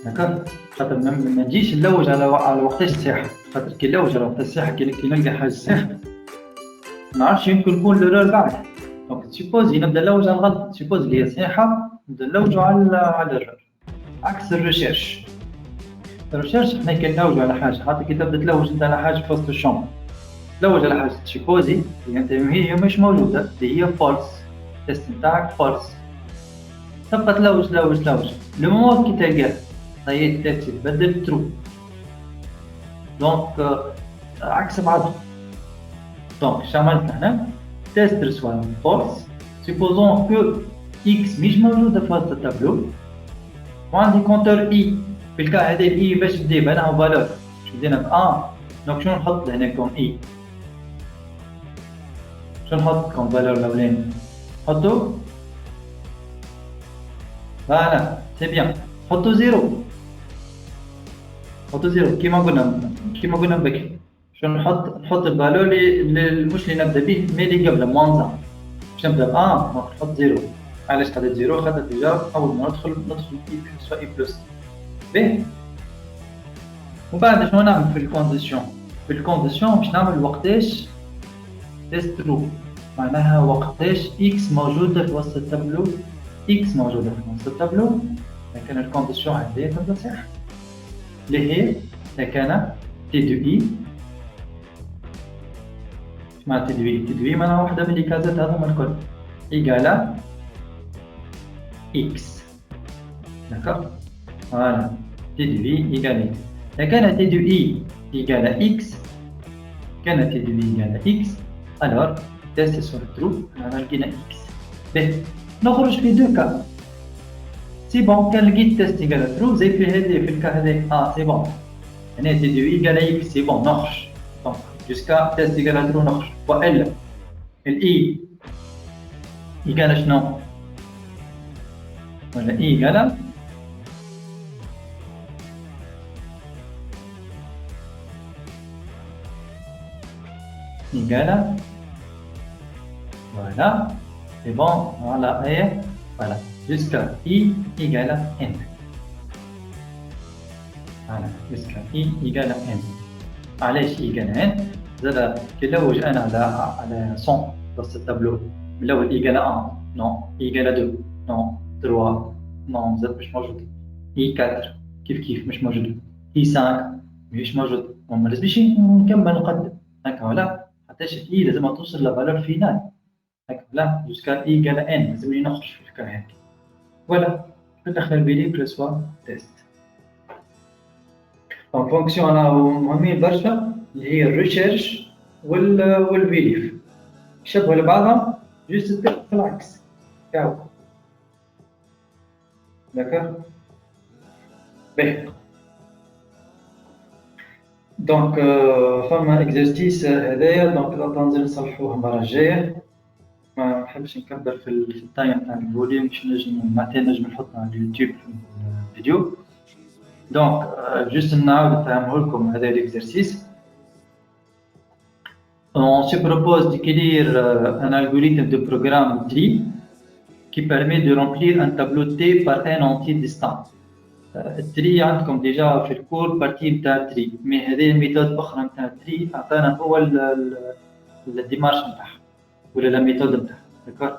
داكور، خاطر ما نجيش نلوج على وقتاش صحيحه، خاطر كي نلوج على وقتاش صحيحه كي نلقى حاجه صحيحه ما نعرفش يمكن يكون الرر بعد. دونك سيبوزي نبدا نلوج على الغلط، سيبوز اللي هي صحيحه نبدا نلوج على الرر. عكس الريشيرش، الريشيرش حنا كي نلوجو على حاجه، خاطر كي تبدا تلوج انت على حاجه في وسط الشومبر، تلوج على حاجه سيبوزي اللي انت هي مش موجوده اللي هي فولس، التست نتاعك فولس، تبقى تلوج لو مومون كي تلقاه صايي التست يتبدل ترو. دونك عكس بعض. دونك شنو عملت هنا؟ تست ريسوا فولس، سيبوزون كو اكس مش موجوده في وسط التابلو، وعندي كونتور اي في الكا هذا الاي باش تجيب انا فالور باش بدينا ب دونك شنو نحط هنا كوم اي؟ شنو نحط كوم فالور الاولاني؟ نحطو فوالا سي بيان، نحطو زيرو، نحطو زيرو كيما قلنا بكري. شنو نحط الفالور اللي مش اللي نبدا به مي اللي قبله موان باش نبدا ب نحط زيرو. علاش خديت زيرو؟ خاطر ديجا اول ما ندخل اي بلس اي بلس. باهي وبعد شنو نعمل في الكونديسيون؟ في الكونديسيون باش نعمل وقتاش تيست ترو، معناها وقتاش اكس موجوده في وسط التابلو، اكس موجوده في وسط التابلو، لكن الكونديسيون هذه تبدا صح اللي هي لكان تي دو اي. مع تي دو اي، تي دو اي معناها واحده من الكازات هذوما الكل ايكالا اكس. داكور، فوالا تي دو اي ايكال اكس. إذا كان تي دو اي ايكال اكس، كان تي دو اي ايكال اكس، الور تيست سور ترو، انا لقينا اكس. باهي نخرج في دو كا، سي بون كان لقيت تيست ايكال ترو زي في هذه في الكا هذه سي بون، هنا تي دو اي ايكال اكس سي بون نخرج. دونك جوسكا تيست ايكال ترو نخرج، والا الاي ايكال شنو؟ ولا اي ايكال égale, voilà, c'est bon, voilà, et voilà, jusqu'à i égale à n. Voilà, jusqu'à i égale à n. علاش égale à n؟ زاد كي نلوج انا على 100 في التابلو، من الاول égale à 1 نو، égale à 2 نو، 3 نو زاد مش موجود، i 4 كيف مش موجود، i 5 مش موجود، وما لازمش نكمل نقدم هكا ولا حتىش اي لازم توصل لفالور فينال هكا لا جوسكا اي قال ان لازمني نخرج في الكا هاك. فوالا ندخل بيلي بريسوا تيست. دونك فونكسيون انا مهمين برشا اللي هي الريشيرش والفيريف يشبهوا لبعضهم، جوست العكس تاعو. D'accord. Bien. Donc, فما exercice هذايا دونك ننزل نصلحوه المرة الجاية. ما نحبش نكبر في التايم تاع الفوليوم باش نجم نحطها على اليوتيوب في الفيديو. دونك جوست نعاود نفهمه لكم هذا l'exercice. On se propose d'écrire un algorithme de programme tri qui permet de remplir un tableau T par un entier distinct. التري عندكم ديجا في الكور بارتي نتاع التري، مي هذه ميثود اخرى نتاع التري عطانا هو الديمارش نتاعها ولا لا ميثود نتاعها. داكور.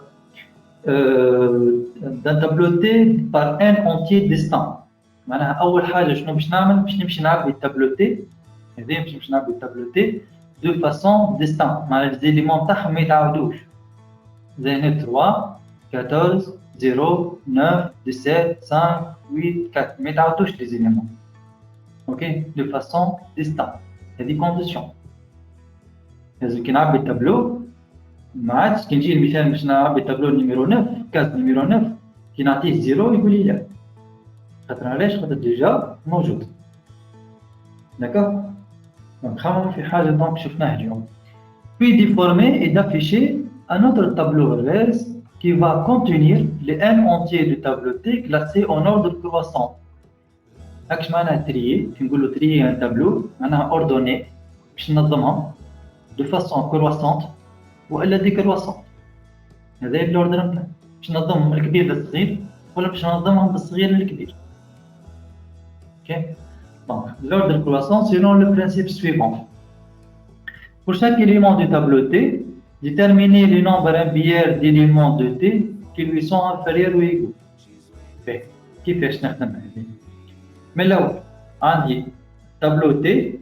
d'un tableau T par un entier distinct. معناها اول حاجه شنو باش نعمل؟ باش نمشي نعبي التابلو تي، هذه باش نعبي التابلو تي دو فاسون ديستانت، معناها ليزيليمون تاعهم ما يتعاودوش. زي 3 14 0 9 17 5 8 4 ما يتعاودوش لي زيليمون. اوكي دو فاسون ديستانت، هذه كونديسيون. لازم كي نعبي التابلو ما عادش كي نجي المثال باش نعبي التابلو نيميرو 9 كاس نيميرو 9 كي نعطيه زيرو يقول لي لا، خاطر علاش؟ خاطر ديجا موجود. داكوغ. دونك خمموا في حاجه دونك شفناها اليوم. puis déformer et d'afficher un autre tableau RES qui va contenir les n entiers du tableau T classés en ordre croissant. هاكش معناها تريي، كي نقولوا تريي ان تابلو معناها اوردوني باش ننظمهم دو فاسون كرواسونت والا ديكرواسونت. هذا هي الاوردر نتاعنا، باش ننظمهم الكبير للصغير ولا باش ننظمهم بالصغير للكبير. Ok. Donc, l'ordre croissant selon le principe suivant. Pour chaque élément du tableau T, déterminer le nombre impair d'éléments de T qui lui sont inférieurs ou égaux. كيفاش نخدم هذه؟ من الأول عندي تابلو تي،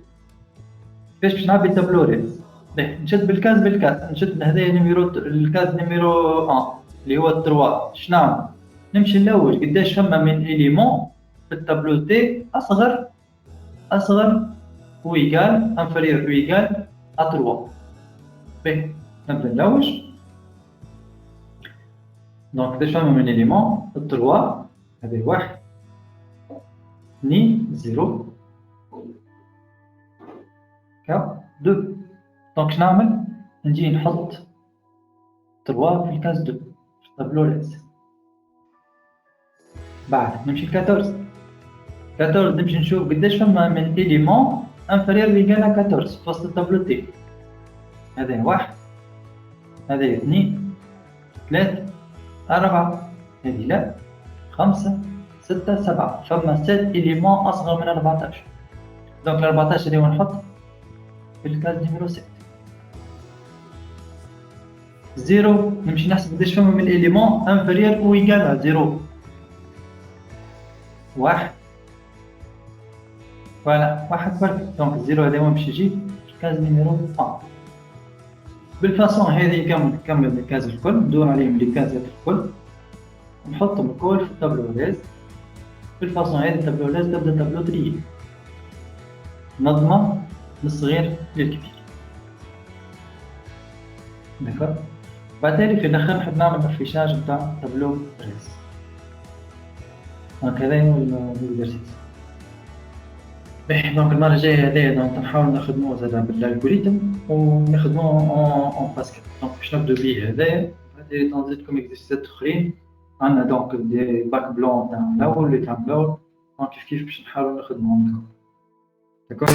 كيفاش باش نعبي تابلو ريز؟ نشد بالكاز نشد هذايا نيميرو الكاز نيميرو 1 اللي هو 3. شنو نعمل؟ نمشي نلوج قداش فما من إليمون في التابلو تي أصغر ou égal, inférieur ou égal à 3. باهي نبدا نلوج. دونك قداش فما من إليمون؟ 3 هذا 1 2 0 2. دونك شنعمل؟ نجي نحط 3 في الكاز 2 في التابلو ريز. بعد نمشي ل 14 نمشي نشوف قداش فما من إليمون inférieur ou égal à 14 في وسط التابلو تي. هذا 1 هذا 2 3 4 هذه لا 5 6 7 فما 7 إليمون أصغر من 14. دونك ال 14 اللي هو نحط في الكاز نيميرو 7. 0 نمشي نحسب قداش فما من إليمون inférieur ou égal à 0. 1 فوالا 1 فرق. دونك الزيرو هذا وين باش يجي؟ في الكاز نيميرو 1. بالفاسون هذه نكمل الكاز الكل، ندور عليهم لي كازات الكل نحطهم الكل في التابلو ريز. بالفاسون هذه التابلو ريز تبدا تابلو تري نظمه من الصغير للكبير. داكور. بعد في الاخر نحب نعمل افيشاج نتاع تابلو ريز. دونك هذا هو الاكزرسيس. دونك المره الجايه هذايا دونك نحاول نخدموه زادا بالالغوريثم ونخدموه اون باسكال. دونك باش نبدو بيه هذايا، بعد نزيدكم اكزرسيسات اخرين. عندنا دونك دي باك بلون تاع الاول اللي تاع الاول، دونك كيف باش نحاولوا نخدموهم. داكور.